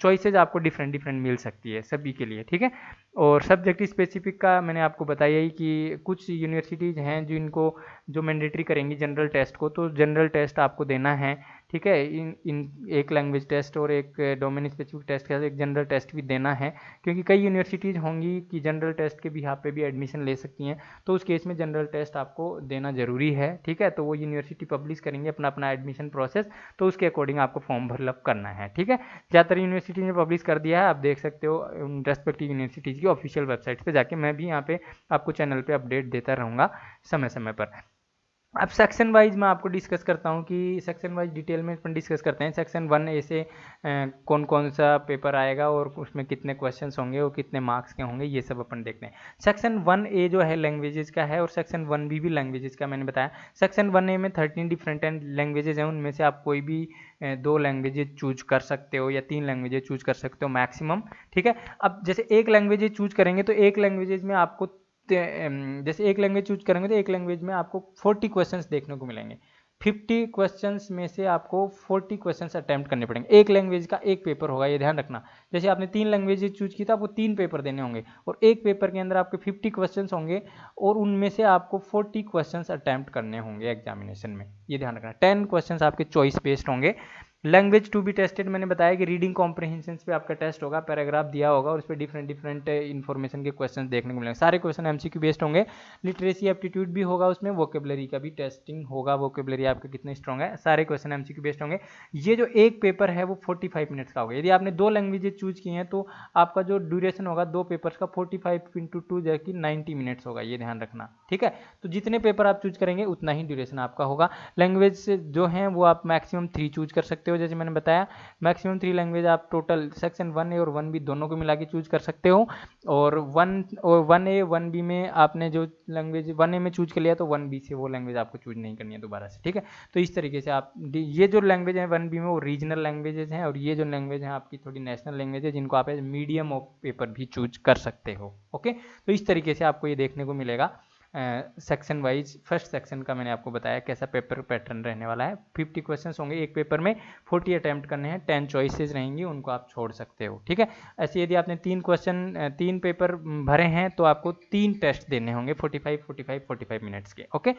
चॉइसेज आपको डिफरेंट मिल सकती है सभी के लिए। ठीक है, और सब्जेक्ट स्पेसिफिक का मैंने आपको बताया ही कि कुछ यूनिवर्सिटीज़ हैं जिनको जो मैंडेटरी करेंगी जनरल टेस्ट को, तो जनरल टेस्ट आपको देना है। ठीक है, इन एक लैंग्वेज टेस्ट और एक डोमेन स्पेसिफिक टेस्ट का एक जनरल टेस्ट भी देना है, क्योंकि कई यूनिवर्सिटीज़ होंगी कि जनरल टेस्ट के भी यहाँ पे भी एडमिशन ले सकती हैं, तो उस केस में जनरल टेस्ट आपको देना जरूरी है। ठीक है, तो वो यूनिवर्सिटी पब्लिश करेंगे अपना अपना एडमिशन प्रोसेस, तो उसके अकॉर्डिंग आपको फॉर्म फिलअप करना है। ठीक है, ज़्यादातर यूनिवर्सिटी ने पब्लिश कर दिया है, आप देख सकते हो रेस्पेक्टिव यूनिवर्सिटीज़ की ऑफिशियल वेबसाइट पे जाके। मैं भी यहाँ पे आपको चैनल पे अपडेट देता रहूँगा समय समय पर। अब सेक्शन वाइज मैं आपको डिस्कस करता हूँ कि सेक्शन वाइज डिटेल में अपन डिस्कस करते हैं। सेक्शन 1A से कौन कौन सा पेपर आएगा और उसमें कितने क्वेश्चंस होंगे और कितने मार्क्स के होंगे, ये सब अपन देखते हैं। सेक्शन 1A जो है लैंग्वेजेस का है और सेक्शन 1B भी लैंग्वेजेस का मैंने बताया। सेक्शन 1A में 13 डिफरेंट लैंग्वेजेज हैं, उनमें से आप कोई भी 2 लैंग्वेजेज चूज कर सकते हो या 3 लैंग्वेजेज चूज कर सकते हो मैक्सिमम। ठीक है, अब जैसे एक लैंग्वेजेज चूज करेंगे तो एक लैंग्वेजेज में आपको जैसे एक लैंग्वेज चूज करेंगे तो एक लैंग्वेज में आपको 40 क्वेश्चंस देखने को मिलेंगे। 50 क्वेश्चंस में से आपको 40 क्वेश्चंस अटेम्प्ट करने पड़ेंगे। एक लैंग्वेज का एक पेपर होगा, ये ध्यान रखना। जैसे आपने 3 लैंग्वेज चूज की तो आपको 3 पेपर देने होंगे और एक पेपर के अंदर आपके 50 क्वेश्चंस होंगे और उनमें से आपको 40 क्वेश्चंस अटेम्प्ट करने होंगे एग्जामिनेशन में, ये ध्यान रखना। 10 क्वेश्चंस आपके चॉइस बेस्ड होंगे लैंग्वेज टू बी टेस्टेड मैंने बताया कि रीडिंग कॉम्प्रिहेंशन पे आपका टेस्ट होगा, पैराग्राफ दिया होगा और उस पर डिफरेंट इन्फॉर्मेशन के क्वेश्चन देखने को मिलेंगे। सारे क्वेश्चन एमसीक्यू बेस्ड होंगे। लिटरेसी एप्टीट्यूड भी होगा, उसमें वोकेबलरी का भी टेस्टिंग होगा, वोकेबलरी आपका कितना स्ट्रॉन्ग है। सारे क्वेश्चन एमसीक्यू बेस्ड होंगे। ये जो एक पेपर है वो 45 मिनट्स का होगा। यदि आपने 2 लैंग्वेजेज चूज की हैं तो आपका जो ड्यूरेशन होगा 2 पेपर्स का 45 × 2 जो कि 90 मिनट्स होगा, ये ध्यान रखना, ठीक है। तो जितने पेपर आप चूज करेंगे उतना ही ड्यूरेशन आपका होगा। लैंग्वेज जो हैं वो आप मैक्सिमम 3 चूज कर सकते हो, जैसे मैंने बताया मैक्सिमम 3 लैंग्वेज आप टोटल सेक्शन 1A और 1B दोनों को मिला के चूज कर सकते हो। और 1A 1B में आपने जो लैंग्वेज 1A में चूज कर लिया तो 1B से वो लैंग्वेज आपको चूज नहीं करनी है दोबारा से, ठीक है। तो इस तरीके से आप ये जो लैंग्वेज है 1B में वो रीजनल लैंग्वेजेस हैं, और ये जो लैंग्वेज है आपकी थोड़ी नेशनल लैंग्वेज है जिनको आप मीडियम ऑफ पेपर भी चूज कर सकते हो। ओके, तो इस तरीके से आपको ये देखने को मिलेगा सेक्शन वाइज। फर्स्ट सेक्शन का मैंने आपको बताया कैसा पेपर पैटर्न रहने वाला है। 50 क्वेश्चंस होंगे एक पेपर में, 40 अटैम्प्ट करने हैं, 10 चॉइसेस रहेंगी, उनको आप छोड़ सकते हो, ठीक है। ऐसे यदि आपने 3 पेपर भरे हैं तो आपको 3 टेस्ट देने होंगे 45 मिनट्स के। ओके,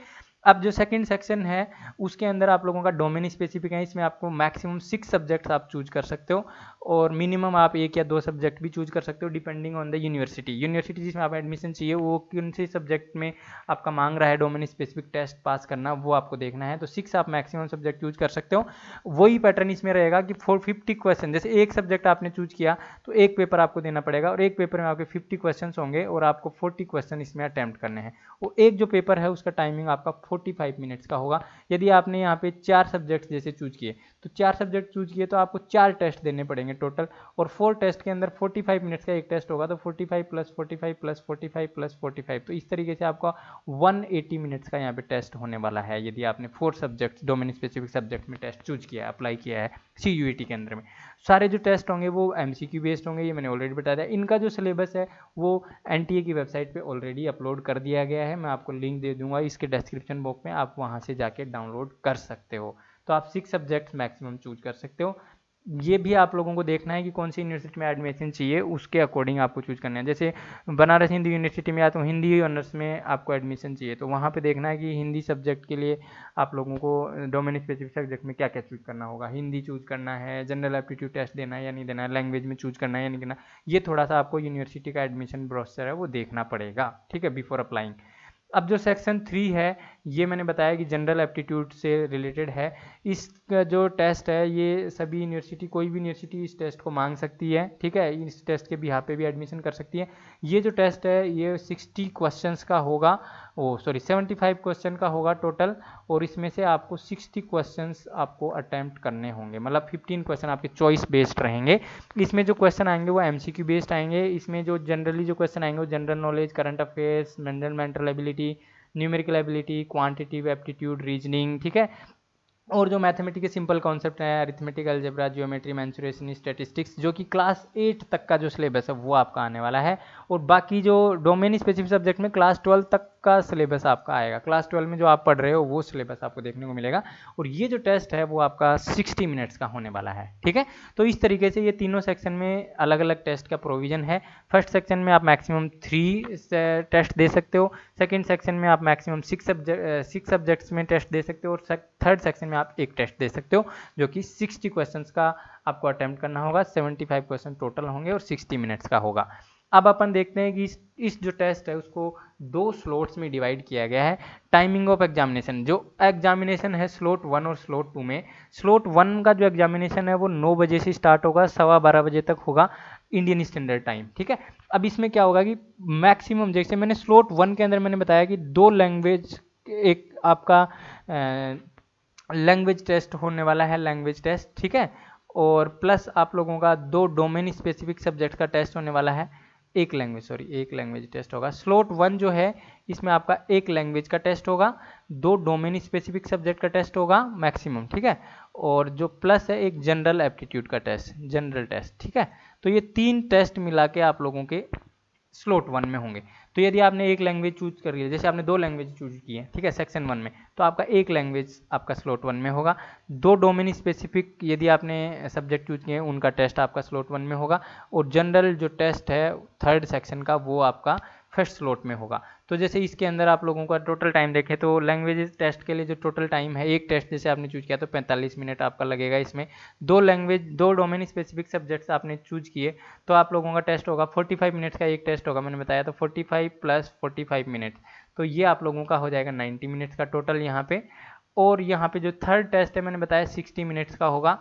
अब जो सेकंड सेक्शन है उसके अंदर आप लोगों का डोमेन स्पेसिफिक है। इसमें आपको मैक्सिमम 6 सब्जेक्ट्स आप चूज कर सकते हो, और मिनिमम आप 1 या 2 सब्जेक्ट भी चूज कर सकते हो डिपेंडिंग ऑन द यूनिवर्सिटी जिसमें आप एडमिशन चाहिए वो कौन से सब्जेक्ट में आपका मांग रहा है डोमेन स्पेसिफिक टेस्ट पास करना, वो आपको देखना है। तो 6 आप मैक्सिमम सब्जेक्ट चूज कर सकते हो। वही पैटर्न इसमें रहेगा कि 450 क्वेश्चन, जैसे एक सब्जेक्ट आपने चूज किया तो एक पेपर आपको देना पड़ेगा, और एक पेपर में आपके 50 क्वेश्चन होंगे और आपको 40 क्वेश्चन इसमें अटैम्प्ट करने हैं। वो एक जो पेपर है उसका टाइमिंग आपका 45 मिनट्स का होगा। यदि आपने यहाँ पे 4 सब्जेक्ट जैसे चूज किए तो 4 सब्जेक्ट चूज किए तो आपको 4 टेस्ट देने पड़ेंगे टोटल, और 4 टेस्ट के अंदर 45 मिनट्स का एक टेस्ट होगा, तो 45 + 45 + 45 + 45, तो इस तरीके से आपका 180 मिनट्स का यहाँ पे टेस्ट होने वाला है यदि आपने 4 सब्जेक्ट डोमेन स्पेसिफिक सब्जेक्ट में टेस्ट चूज किया है, अप्लाई किया है CUET के अंदर में। सारे जो टेस्ट होंगे वो MCQ बेस्ड होंगे, ये मैंने ऑलरेडी बता दिया। इनका जो सिलेबस है वो NTA की वेबसाइट पे ऑलरेडी अपलोड कर दिया गया है, मैं आपको लिंक दे दूंगा इसके डिस्क्रिप्शन बॉक्स में, आप वहाँ से जाके डाउनलोड कर सकते हो। तो आप 6 सब्जेक्ट्स मैक्सिमम चूज कर सकते हो। ये भी आप लोगों को देखना है कि कौन सी यूनिवर्सिटी में एडमिशन चाहिए, उसके अकॉर्डिंग आपको चूज करना है। जैसे बनारस हिंदू यूनिवर्सिटी में या तो हिंदी ऑनर्स में आपको एडमिशन चाहिए, तो वहाँ पे देखना है कि हिंदी सब्जेक्ट के लिए आप लोगों को डोमेन स्पेसिफिक सब्जेक्ट में क्या क्या चूज करना होगा। हिंदी चूज करना है, जनरल एप्टीट्यूड टेस्ट देना है या नहीं देना है, लैंग्वेज में चूज करना है या नहीं करना, ये थोड़ा सा आपको यूनिवर्सिटी का एडमिशन प्रोसेस है वो देखना पड़ेगा, ठीक है, बिफोर अप्लाइंग। अब जो सेक्शन 3 है ये मैंने बताया कि जनरल एप्टीट्यूड से रिलेटेड है। इसका जो टेस्ट है ये सभी यूनिवर्सिटी, कोई भी यूनिवर्सिटी इस टेस्ट को मांग सकती है, ठीक है, इस टेस्ट के बिहाफ पे भी एडमिशन कर सकती है। ये जो टेस्ट है ये 60 क्वेश्चंस का होगा, 75 क्वेश्चन का होगा टोटल, और इसमें से आपको 60 क्वेश्चंस आपको अटैम्प्ट करने होंगे, मतलब 15 क्वेश्चन आपके चॉइस बेस्ड रहेंगे। इसमें जो क्वेश्चन आएंगे वो MCQ बेस्ड आएंगे। इसमें जो जनरली जो क्वेश्चन आएंगे वो general knowledge, current affairs, mental ability, numerical ability, quantitative aptitude, reasoning, ठीक है। और जो मैथमेटिक्स के सिंपल कॉन्सेप्ट है, arithmetic, algebra, geometry, mensuration, statistics, जो कि क्लास 8 तक का जो सिलेबस है वो आपका आने वाला है। और बाकी जो डोमेन स्पेसिफिक सब्जेक्ट में क्लास 12 तक का सिलेबस आपका आएगा, क्लास 12 में जो आप पढ़ रहे हो वो सिलेबस आपको देखने को मिलेगा। और ये जो टेस्ट है वो आपका 60 मिनट्स का होने वाला है, ठीक है। तो इस तरीके से ये तीनों सेक्शन में अलग अलग टेस्ट का प्रोविजन है। फर्स्ट सेक्शन में आप मैक्सिमम 3 टेस्ट दे सकते हो, सेकेंड सेक्शन में आप मैक्सिमम 6 सब्जेक्ट्स में टेस्ट दे सकते हो, और थर्ड सेक्शन में आप एक टेस्ट दे सकते हो जो कि 60 क्वेश्चंस का आपको अटेम्प्ट करना होगा। 75 क्वेश्चन टोटल होंगे और 60 मिनट्स का होगा। अब अपन देखते हैं कि इस जो टेस्ट है उसको 2 स्लॉट्स में डिवाइड किया गया है। टाइमिंग ऑफ एग्जामिनेशन, जो एग्जामिनेशन है स्लॉट 1 और स्लॉट 2 में, स्लॉट 1 का जो एग्जामिनेशन है वो 9 बजे से स्टार्ट होगा, 12:15 बजे तक होगा इंडियन स्टैंडर्ड टाइम, ठीक है। अब इसमें क्या होगा कि मैक्सिमम, जैसे मैंने स्लॉट 1 के अंदर मैंने बताया कि 2 लैंग्वेज, एक आपका लैंग्वेज टेस्ट होने वाला है, लैंग्वेज टेस्ट, ठीक है, और प्लस आप लोगों का 2 डोमेन स्पेसिफिक सब्जेक्ट का टेस्ट होने वाला है, एक लैंग्वेज टेस्ट होगा। स्लॉट 1 जो है इसमें आपका एक लैंग्वेज का टेस्ट होगा, 2 डोमेन स्पेसिफिक सब्जेक्ट का टेस्ट होगा मैक्सिमम, ठीक है, और जो प्लस है एक जनरल एप्टीट्यूड का टेस्ट, जनरल टेस्ट, ठीक है। तो ये 3 टेस्ट मिला के आप लोगों के स्लॉट 1 में होंगे। तो यदि आपने एक लैंग्वेज चूज कर लिया, जैसे आपने 2 लैंग्वेज चूज की है, ठीक है, सेक्शन 1 में, तो आपका एक लैंग्वेज आपका स्लॉट 1 में होगा। 2 डोमेन स्पेसिफिक यदि आपने सब्जेक्ट चूज किए हैं उनका टेस्ट आपका स्लॉट 1 में होगा, और जनरल जो टेस्ट है थर्ड सेक्शन का वो आपका फर्स्ट स्लॉट में होगा। तो जैसे इसके अंदर आप लोगों का टोटल टाइम देखें तो लैंग्वेज टेस्ट के लिए जो टोटल टाइम है, एक टेस्ट जैसे आपने चूज किया तो 45 मिनट आपका लगेगा। इसमें दो डोमेन स्पेसिफिक सब्जेक्ट्स आपने चूज किए तो आप लोगों का टेस्ट होगा 45 मिनट्स का एक टेस्ट होगा, मैंने बताया। तो 45 प्लस 45 मिनट, तो ये आप लोगों का हो जाएगा 90 मिनट्स का टोटल यहाँ पे। और यहाँ पे जो थर्ड टेस्ट है मैंने बताया 60 मिनट्स का होगा।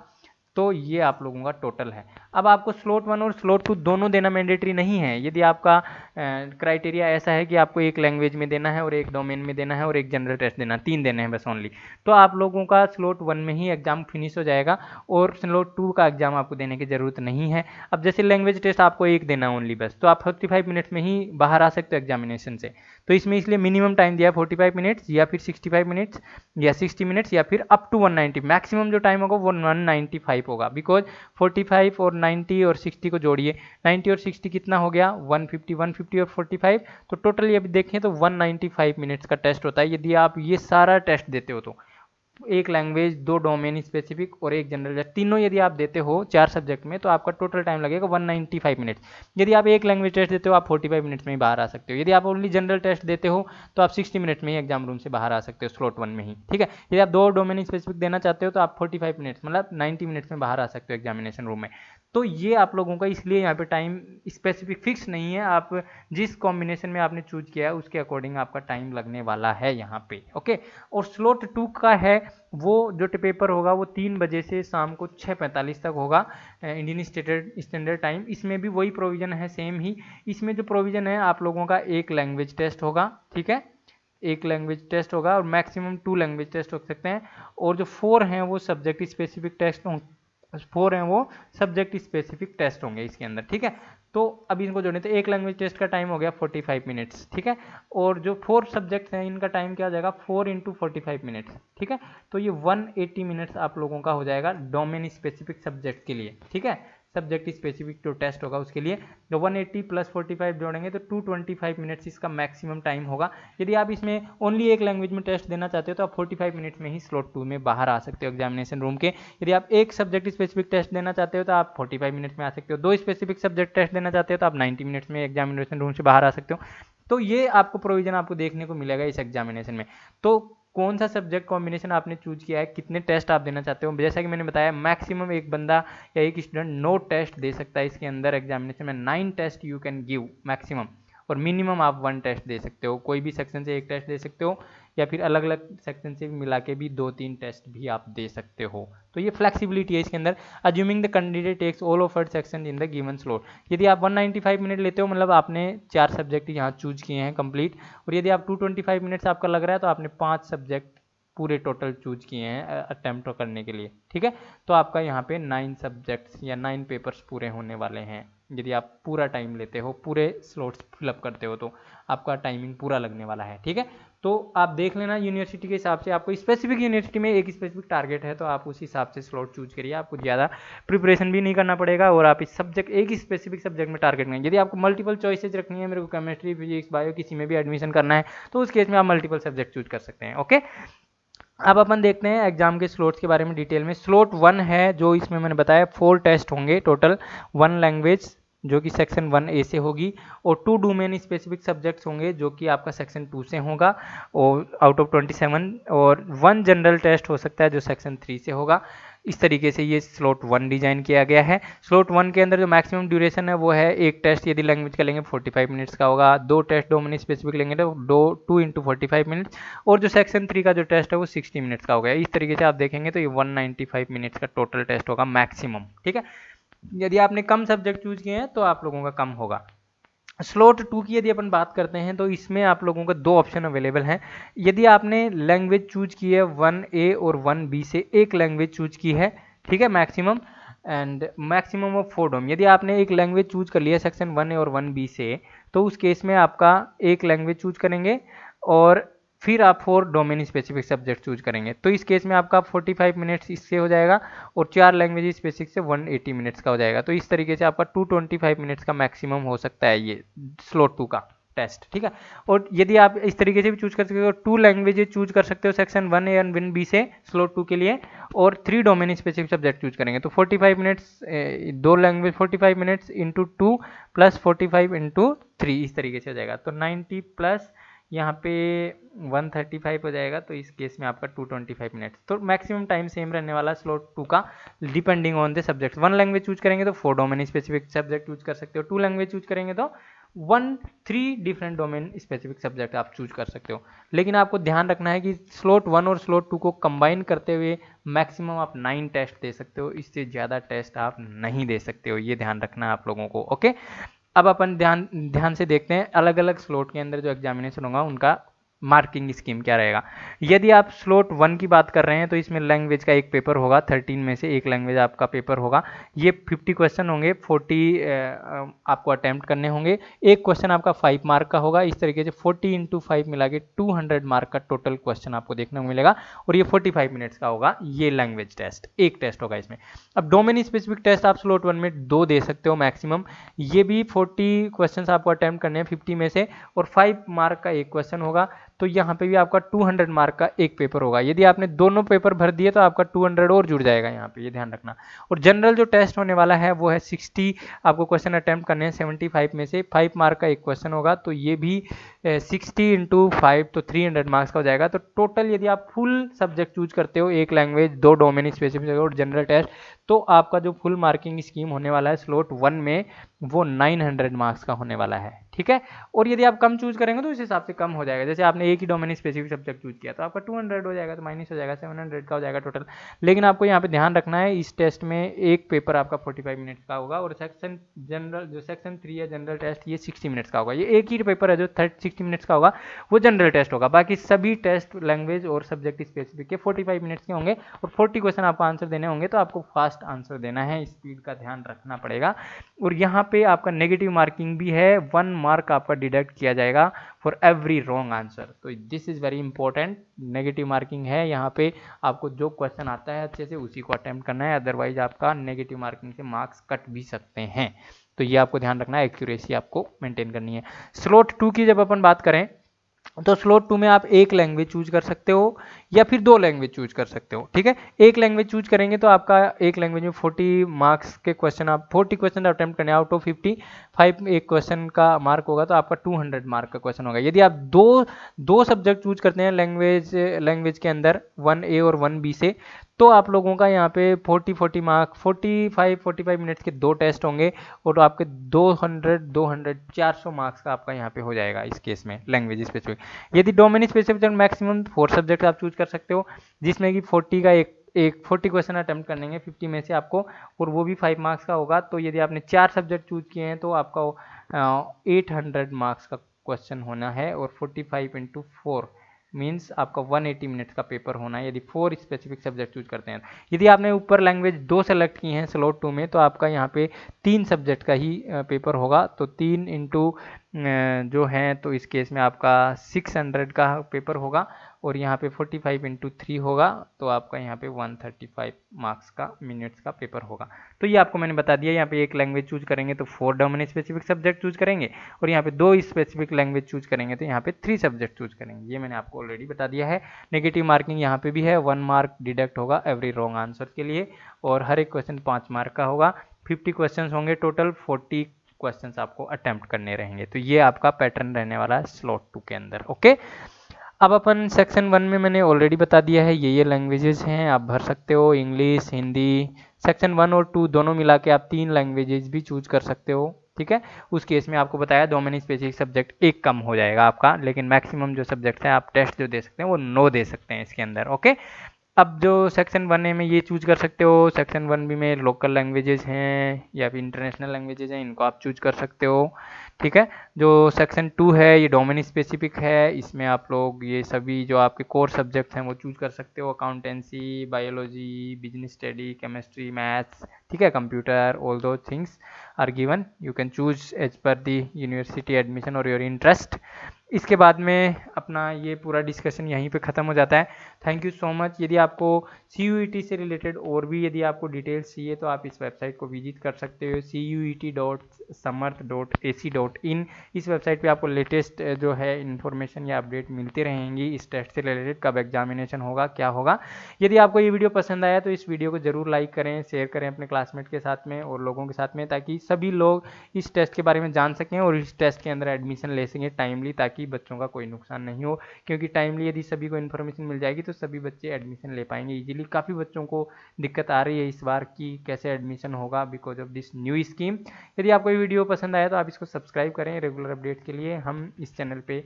तो ये आप लोगों का टोटल है। अब आपको स्लॉट 1 और स्लॉट 2 दोनों देना मैंडेटरी नहीं है। यदि आपका क्राइटेरिया ऐसा है कि आपको एक लैंग्वेज में देना है और एक डोमेन में देना है और एक जनरल टेस्ट देना, 3 देने हैं बस ओनली, तो आप लोगों का स्लॉट 1 में ही एग्जाम फिनिश हो जाएगा और स्लॉट 2 का एग्जाम आपको देने की ज़रूरत नहीं है। अब जैसे लैंग्वेज टेस्ट आपको एक देना ओनली बस, तो आप 45 मिनट्स में ही बाहर आ सकते हो एग्जामिनेशन से। तो इसमें इसलिए मिनिमम टाइम दिया 45 मिनट्स या फिर 65 मिनट्स या 60 मिनट्स या फिर अप टू 190। मैक्सिमम जो टाइम होगा वो 195 होगा, बिकॉज 45 और 90 और 60 को जोड़िए, 90 और 60 कितना हो गया 150, 150 और 45, तो टोटली अभी देखें तो 195 मिनट्स का टेस्ट होता है यदि आप ये सारा टेस्ट देते हो। तो एक लैंग्वेज, दो डोमेन स्पेसिफिक और एक जनरल, तीनों यदि आप देते हो 4 सब्जेक्ट में तो आपका टोटल टाइम लगेगा 195 मिनट्स। यदि आप एक लैंग्वेज टेस्ट देते हो आप 45 मिनट्स में ही बाहर आ सकते हो। यदि आप ओनली जनरल टेस्ट देते हो तो आप 60 मिनट में ही एग्जाम रूम से बाहर आ सकते हो स्लॉट 1 में ही, ठीक है। यदि आप दो डोमेन स्पेसिफिक देना चाहते हो तो आप 45 मिनट्स मतलब 90 मिनट्स में बाहर आ सकते हो एग्जामिनेशन रूम में। तो ये आप लोगों का इसलिए यहाँ पे टाइम स्पेसिफिक फिक्स नहीं है, आप जिस कॉम्बिनेशन में आपने चूज किया है उसके अकॉर्डिंग आपका टाइम लगने वाला है यहाँ पे, ओके। और स्लॉट 2 का है वो जो पेपर होगा वो 3 बजे से शाम को 6:45 तक होगा इंडियन स्टैंडर्ड टाइम। इसमें भी वही प्रोविजन है सेम ही। इसमें जो प्रोविजन है आप लोगों का एक लैंग्वेज टेस्ट होगा, ठीक है, एक लैंग्वेज टेस्ट होगा और मैक्सिमम 2 लैंग्वेज टेस्ट हो सकते हैं। और जो 4 हैं वो सब्जेक्ट स्पेसिफिक टेस्ट होंगे, 4 हैं वो सब्जेक्ट स्पेसिफिक टेस्ट होंगे इसके अंदर, ठीक है। तो अभी इनको जोड़ने तो एक लैंग्वेज टेस्ट का टाइम हो गया 45 मिनट्स, ठीक है। और जो 4 सब्जेक्ट्स हैं इनका टाइम क्या हो जाएगा 4 इंटू 45 मिनट्स, ठीक है। तो ये 180 मिनट्स आप लोगों का हो जाएगा डोमेन स्पेसिफिक सब्जेक्ट के लिए, ठीक है। सब्जेक्ट स्पेसिफिक जो टेस्ट होगा उसके लिए जो 180 प्लस 45 जोड़ेंगे तो 225 मिनट्स इसका मैक्सिमम टाइम होगा। यदि आप इसमें ओनली एक लैंग्वेज में टेस्ट देना चाहते हो तो आप 45 मिनट्स में ही स्लॉट 2 में बाहर आ सकते हो एग्जामिनेशन रूम के। यदि आप एक सब्जेक्ट स्पेसिफिक टेस्ट देना चाहते हो तो आप 45 मिनट्स में आ सकते हो। दो स्पेसिफिक सब्जेक्ट टेस्ट देना चाहते हो तो आप 90 मिनट्स में एग्जामिनेशन रूम से बाहर आ सकते हो। तो ये आपको प्रोविजन आपको देखने को मिलेगा इस एग्जामिनेशन में। तो कौन सा सब्जेक्ट कॉम्बिनेशन आपने चूज किया है, कितने टेस्ट आप देना चाहते हो, जैसा कि मैंने बताया मैक्सिमम एक बंदा या एक स्टूडेंट 9 टेस्ट दे सकता है इसके अंदर एग्जामिनेशन में। 9 test you can give maximum, और मिनिमम आप 1 टेस्ट दे सकते हो। कोई भी सेक्शन से एक टेस्ट दे सकते हो या फिर अलग अलग सेक्शन से मिला के भी 2-3 टेस्ट भी आप दे सकते हो। तो ये फ्लेक्सिबिलिटी है इसके अंदर। Assuming the candidate takes all offered section in the given slot, यदि आप 195 मिनट लेते हो मतलब आपने 4 सब्जेक्ट यहाँ चूज किए हैं कंप्लीट, और यदि आप 225 मिनट्स आपका लग रहा है तो आपने 5 सब्जेक्ट पूरे टोटल चूज किए हैं अटेम्प्ट करने के लिए, ठीक है। तो आपका यहाँ पे 9 सब्जेक्ट्स या 9 पेपर्स पूरे होने वाले हैं। यदि आप पूरा टाइम लेते हो, पूरे स्लॉट्स फिलअप करते हो तो आपका टाइमिंग पूरा लगने वाला है, ठीक है। तो आप देख लेना यूनिवर्सिटी के हिसाब से, आपको स्पेसिफिक यूनिवर्सिटी में एक स्पेसिफिक टारगेट है तो आप उस हिसाब से स्लॉट चूज करिए। आपको ज़्यादा प्रिपरेशन भी नहीं करना पड़ेगा और आप इस सब्जेक्ट एक ही स्पेसिफिक सब्जेक्ट में टारगेट करेंगे। यदि आपको मल्टीपल चॉइसेज रखनी है, मेरे को केमिस्ट्री, फिजिक्स, बायो किसी में भी एडमिशन करना है तो उस केस में आप मल्टीपल सब्जेक्ट चूज कर सकते हैं, ओके। अब अपन देखते हैं एग्जाम के स्लॉट्स के बारे में डिटेल में। स्लॉट 1 है जो इसमें मैंने बताया 4 टेस्ट होंगे टोटल, 1 लैंग्वेज जो कि सेक्शन 1A से होगी, और 2 डोमेन स्पेसिफिक सब्जेक्ट्स होंगे जो कि आपका सेक्शन 2 से होगा और आउट ऑफ 27, और 1 जनरल टेस्ट हो सकता है जो सेक्शन 3 से होगा। इस तरीके से ये स्लॉट 1 डिजाइन किया गया है। स्लॉट 1 के अंदर जो मैक्सिमम ड्यूरेशन है वो है एक टेस्ट यदि लैंग्वेज का लेंगे 45 मिनट्स का होगा, 2 टेस्ट डोमेन स्पेसिफिक लेंगे तो 2 इंटू 45 मिनट्स, और जो सेक्शन 3 का जो टेस्ट है वो 60 मिनट्स का हो गया। इस तरीके से आप देखेंगे तो ये 195 मिनट्स का टोटल टेस्ट होगा मैक्सिमम, ठीक है। यदि आपने कम सब्जेक्ट चूज किए हैं तो आप लोगों का कम होगा। स्लॉट 2 की यदि अपन बात करते हैं तो इसमें आप लोगों का 2 ऑप्शन अवेलेबल हैं। यदि आपने लैंग्वेज चूज की है 1A और 1B से एक लैंग्वेज चूज की है, ठीक है, मैक्सिमम एंड मैक्सिमम ऑफ 4 डोम। यदि आपने एक लैंग्वेज चूज कर लिया सेक्शन 1A और 1B से तो उस केस में आपका एक लैंग्वेज चूज करेंगे और फिर आप 4 डोमेन स्पेसिफिक सब्जेक्ट चूज करेंगे। तो इस केस में आपका 45 मिनट्स इससे हो जाएगा और 4 लैंग्वेज स्पेसिफिक से 180 मिनट्स का हो जाएगा। तो इस तरीके से आपका 225 मिनट्स का मैक्सिमम हो सकता है ये स्लॉट 2 का टेस्ट, ठीक है। और यदि आप इस तरीके से भी चूज कर सकते हो, 2 लैंग्वेजेज चूज कर सकते हो सेक्शन 1A और 1B से स्लॉट 2 के लिए, और 3 डोमेन स्पेसिफिक सब्जेक्ट चूज करेंगे तो 45 minutes 2 language 45 minutes into 2 plus 45 into 3 इस तरीके से हो जाएगा। तो 90 प्लस यहाँ पे 135 हो जाएगा, तो इस केस में आपका 225 मिनट्स। तो मैक्सिमम टाइम सेम रहने वाला स्लॉट 2 का, depending on the subject. 1 language choose करेंगे तो 4 डोमेन स्पेसिफिक सब्जेक्ट चूज कर सकते हो, 2 लैंग्वेज चूज करेंगे तो 3 डिफरेंट डोमेन स्पेसिफिक सब्जेक्ट आप चूज कर सकते हो। लेकिन आपको ध्यान रखना है कि स्लॉट 1 और स्लॉट 2 को कंबाइन करते हुए मैक्सिमम आप 9 टेस्ट दे सकते हो, इससे ज़्यादा टेस्ट आप नहीं दे सकते हो, ये ध्यान रखना है आप लोगों को। ओके, अब अपन ध्यान ध्यान से देखते हैं अलग अलग स्लॉट के अंदर जो एग्जामिनेशन होगा उनका मार्किंग स्कीम क्या रहेगा। यदि आप स्लॉट 1 की बात कर रहे हैं तो इसमें लैंग्वेज का एक पेपर होगा, 13 में से एक लैंग्वेज आपका पेपर होगा। ये 50 क्वेश्चन होंगे, 40 आपको अटेम्प्ट करने होंगे। एक क्वेश्चन आपका 5 मार्क का होगा। इस तरीके से 40 इंटू 5 मिला के 200 मार्क का टोटल क्वेश्चन आपको देखने को मिलेगा, और ये 45 मिनट्स का होगा। ये लैंग्वेज टेस्ट एक टेस्ट होगा इसमें। अब डोमेन स्पेसिफिक टेस्ट आप स्लॉट 1 में 2 दे सकते हो मैक्सिमम। ये भी 40 क्वेश्चन आपको अटेम्प्ट करने हैं 50 में से, और 5 मार्क का एक क्वेश्चन होगा। तो यहाँ पे भी आपका 200 मार्क का एक पेपर होगा। यदि आपने दोनों पेपर भर दिए तो आपका 200 और जुड़ जाएगा यहाँ पे, ये ध्यान रखना। और जनरल जो टेस्ट होने वाला है वो है 60 आपको क्वेश्चन अटेम्प्ट करने हैं 75 में से, 5 मार्क का एक क्वेश्चन होगा। तो ये भी 60 इंटू 5 तो 300 मार्क्स का हो जाएगा। तो टोटल यदि आप फुल सब्जेक्ट चूज करते हो, एक लैंग्वेज, 2 डोमेन स्पेसिफिक और जनरल टेस्ट, तो आपका जो फुल मार्किंग स्कीम होने वाला है स्लॉट 1 में वो 900 मार्क्स का होने वाला है। ठीक है, और यदि आप कम चूज करेंगे तो उस हिसाब से कम हो जाएगा। जैसे आपने एक ही डोमेन स्पेसिफिक सब्जेक्ट चूज किया तो आपका 200 हो जाएगा, तो माइनस हो जाएगा, 700 का हो जाएगा टोटल। लेकिन आपको यहाँ पे ध्यान रखना है, इस टेस्ट में एक पेपर आपका 45 मिनट्स का होगा, और सेक्शन 3 है जनरल टेस्ट, ये 60 मिनट्स का होगा। ये एक ही पेपर है जो 60 मिनट्स का होगा, वो जनरल टेस्ट होगा। बाकी सभी टेस्ट लैंग्वेज और सब्जेक्ट स्पेसिफिक के 45 मिनट्स के होंगे, और 40 क्वेश्चन आपको आंसर देने होंगे। तो आपको फास्ट आंसर देना है, स्पीड का ध्यान रखना पड़ेगा। और यहाँ पे आपका नेगेटिव मार्किंग भी है, 1 मार्क आपका डिडक्ट किया जाएगा फॉर एवरी रॉन्ग आंसर। तो this is very important, negative marking है यहाँ पे। आपको जो क्वेश्चन आता है अच्छे से उसी को अटेम्प्ट करना है, अदरवाइज आपका नेगेटिव मार्किंग से मार्क्स कट भी सकते हैं। तो ये आपको ध्यान रखना है, एक्यूरेसी आपको मेंटेन करनी है। स्लॉट 2 की जब अपन बात करें तो स्लॉट 2 में आप एक लैंग्वेज चूज कर सकते हो या फिर 2 लैंग्वेज चूज कर सकते हो। ठीक है, एक लैंग्वेज चूज करेंगे तो आपका एक लैंग्वेज में 40 मार्क्स के क्वेश्चन, आप 40 क्वेश्चन अटेम्प्ट करने, आउट ऑफ 55 एक क्वेश्चन का मार्क होगा, तो आपका 200 मार्क का क्वेश्चन होगा। यदि आप दो सब्जेक्ट चूज करते हैं लैंग्वेज के अंदर 1A और 1B से, तो आप लोगों का यहाँ पे 40 मार्क 45 मिनट्स के 2 टेस्ट होंगे, और आपके 200 400 मार्क्स का आपका यहाँ पे हो जाएगा इस केस में लैंग्वेज स्पेसिफिक। यदि डोमेन स्पेसिफिक मैक्सिमम 4 सब्जेक्ट आप चूज कर सकते हो, जिसमें कि 40 का एक 40 क्वेश्चन अटेम्प्ट करने हैं 50 में से आपको, और वो भी 5 मार्क्स का होगा। तो यदि आपने 4 सब्जेक्ट चूज किए हैं तो आपका 800 मार्क्स का क्वेश्चन होना है, और 45 इंटू 4 मीन्स आपका 180 मिनट्स का पेपर होना है, यदि 4 स्पेसिफिक सब्जेक्ट चूज करते हैं। यदि आपने ऊपर लैंग्वेज 2 सेलेक्ट की हैं स्लॉट 2 में, तो आपका यहाँ पे 3 सब्जेक्ट का ही पेपर होगा। तो 3 इंटू जो है, तो इस केस में आपका 600 का पेपर होगा, और यहाँ पे 45 इंटू 3 होगा, तो आपका यहाँ पे 135 मार्क्स का मिनट्स का पेपर होगा। तो ये आपको मैंने बता दिया। यहाँ पे एक लैंग्वेज चूज करेंगे तो 4 डोमेन स्पेसिफिक सब्जेक्ट चूज करेंगे, और यहाँ पे 2 स्पेसिफिक लैंग्वेज चूज करेंगे तो यहाँ पे 3 सब्जेक्ट चूज करेंगे। ये मैंने आपको ऑलरेडी बता दिया है। नेगेटिव मार्किंग यहाँ पे भी है, 1 मार्क डिडक्ट होगा एवरी रॉन्ग आंसर के लिए, और हर एक क्वेश्चन 5 मार्क का होगा। 50 क्वेश्चन होंगे टोटल, 40 क्वेश्चंस आपको अटेम्प्ट करने रहेंगे। तो ये आपका पैटर्न रहने वाला है स्लॉट 2 के अंदर। ओके, अब अपन सेक्शन 1 में मैंने ऑलरेडी बता दिया है, ये लैंग्वेजेस हैं, आप भर सकते हो, इंग्लिश, हिंदी। सेक्शन 1 और 2 दोनों मिला के आप 3 लैंग्वेजेस भी चूज कर सकते हो। ठीक है, उस केस में आपको बताया डोमेन स्पेसिफिक सब्जेक्ट एक कम हो जाएगा आपका, लेकिन मैक्सिमम जो सब्जेक्ट है आप टेस्ट जो दे सकते हैं वो 9 दे सकते हैं इसके अंदर। ओके, अब जो सेक्शन 1A में ये चूज कर सकते हो, सेक्शन 1B में लोकल लैंग्वेजेस हैं या फिर इंटरनेशनल लैंग्वेजेस हैं, इनको आप चूज कर सकते हो। ठीक है, जो सेक्शन 2 है ये डोमेन स्पेसिफिक है, इसमें आप लोग ये सभी जो आपके कोर सब्जेक्ट्स हैं वो चूज कर सकते हो, accountancy, biology, business study, chemistry, maths. ठीक है, कंप्यूटर, ऑल दो things are given, you can choose as per the university admission और योर इंटरेस्ट। इसके बाद में अपना ये पूरा डिस्कशन यहीं पे ख़त्म हो जाता है। Thank you so much. यदि आपको CUET से रिलेटेड और भी यदि आपको डिटेल्स चाहिए तो आप इस वेबसाइट को विजिट कर सकते हो, cuet.samarth.ac.in। इस वेबसाइट पे आपको लेटेस्ट जो है इन्फॉर्मेशन या अपडेट मिलती रहेंगी इस टेस्ट से रिलेटेड, कब एग्जामिनेशन होगा, क्या होगा। यदि आपको ये वीडियो पसंद आया तो इस वीडियो को जरूर लाइक करें, शेयर करें अपने क्लासमेट के साथ में और लोगों के साथ में, ताकि सभी लोग इस टेस्ट के बारे में जान सकें और इस टेस्ट के अंदर एडमिशन ले सकें टाइमली, ताकि ताकि बच्चों का कोई नुकसान नहीं हो, क्योंकि टाइमली यदि सभी को इन्फॉर्मेशन मिल जाएगी तो सभी बच्चे एडमिशन ले पाएंगे इजीली। काफ़ी बच्चों को दिक्कत आ रही है इस बार कि कैसे एडमिशन होगा because of this new scheme. यदि आपको ये वीडियो पसंद आया तो आप इसको सब्सक्राइब करें। रेगुलर अपडेट्स के लिए हम इस चैनल पे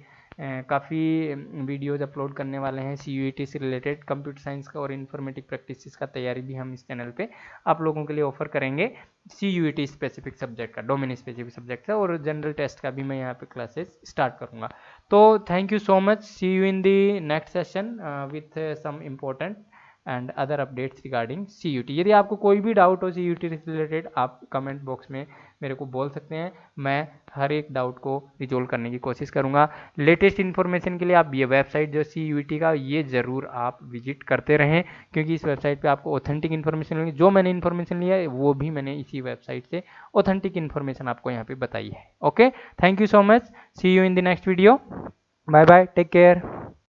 काफ़ी वीडियोज़ अपलोड करने वाले हैं CUET से रिलेटेड। कंप्यूटर साइंस का और इन्फॉर्मेटिक प्रैक्टिसेस का तैयारी भी हम इस चैनल पे आप लोगों के लिए ऑफर करेंगे। CUET स्पेसिफिक सब्जेक्ट का, डोमेन स्पेसिफिक सब्जेक्ट का, और जनरल टेस्ट का भी मैं यहाँ पे क्लासेस स्टार्ट करूँगा। तो thank you so much, see you in the next session with some important and other updates regarding CUET। यदि आपको कोई भी डाउट हो CUET से रिलेटेड, आप कमेंट बॉक्स में मेरे को बोल सकते हैं, मैं हर एक डाउट को रिजोल्व करने की कोशिश करूंगा। लेटेस्ट इन्फॉर्मेशन के लिए आप ये वेबसाइट जो CUET का, ये ज़रूर आप विजिट करते रहें, क्योंकि इस वेबसाइट पे आपको ऑथेंटिक इन्फॉर्मेशन मिलेगी। जो मैंने इन्फॉर्मेशन लिया है वो भी मैंने इसी वेबसाइट से ऑथेंटिक इन्फॉर्मेशन आपको यहाँ पे बताई है। Okay, thank you so much, see you in the next video, bye bye, take care.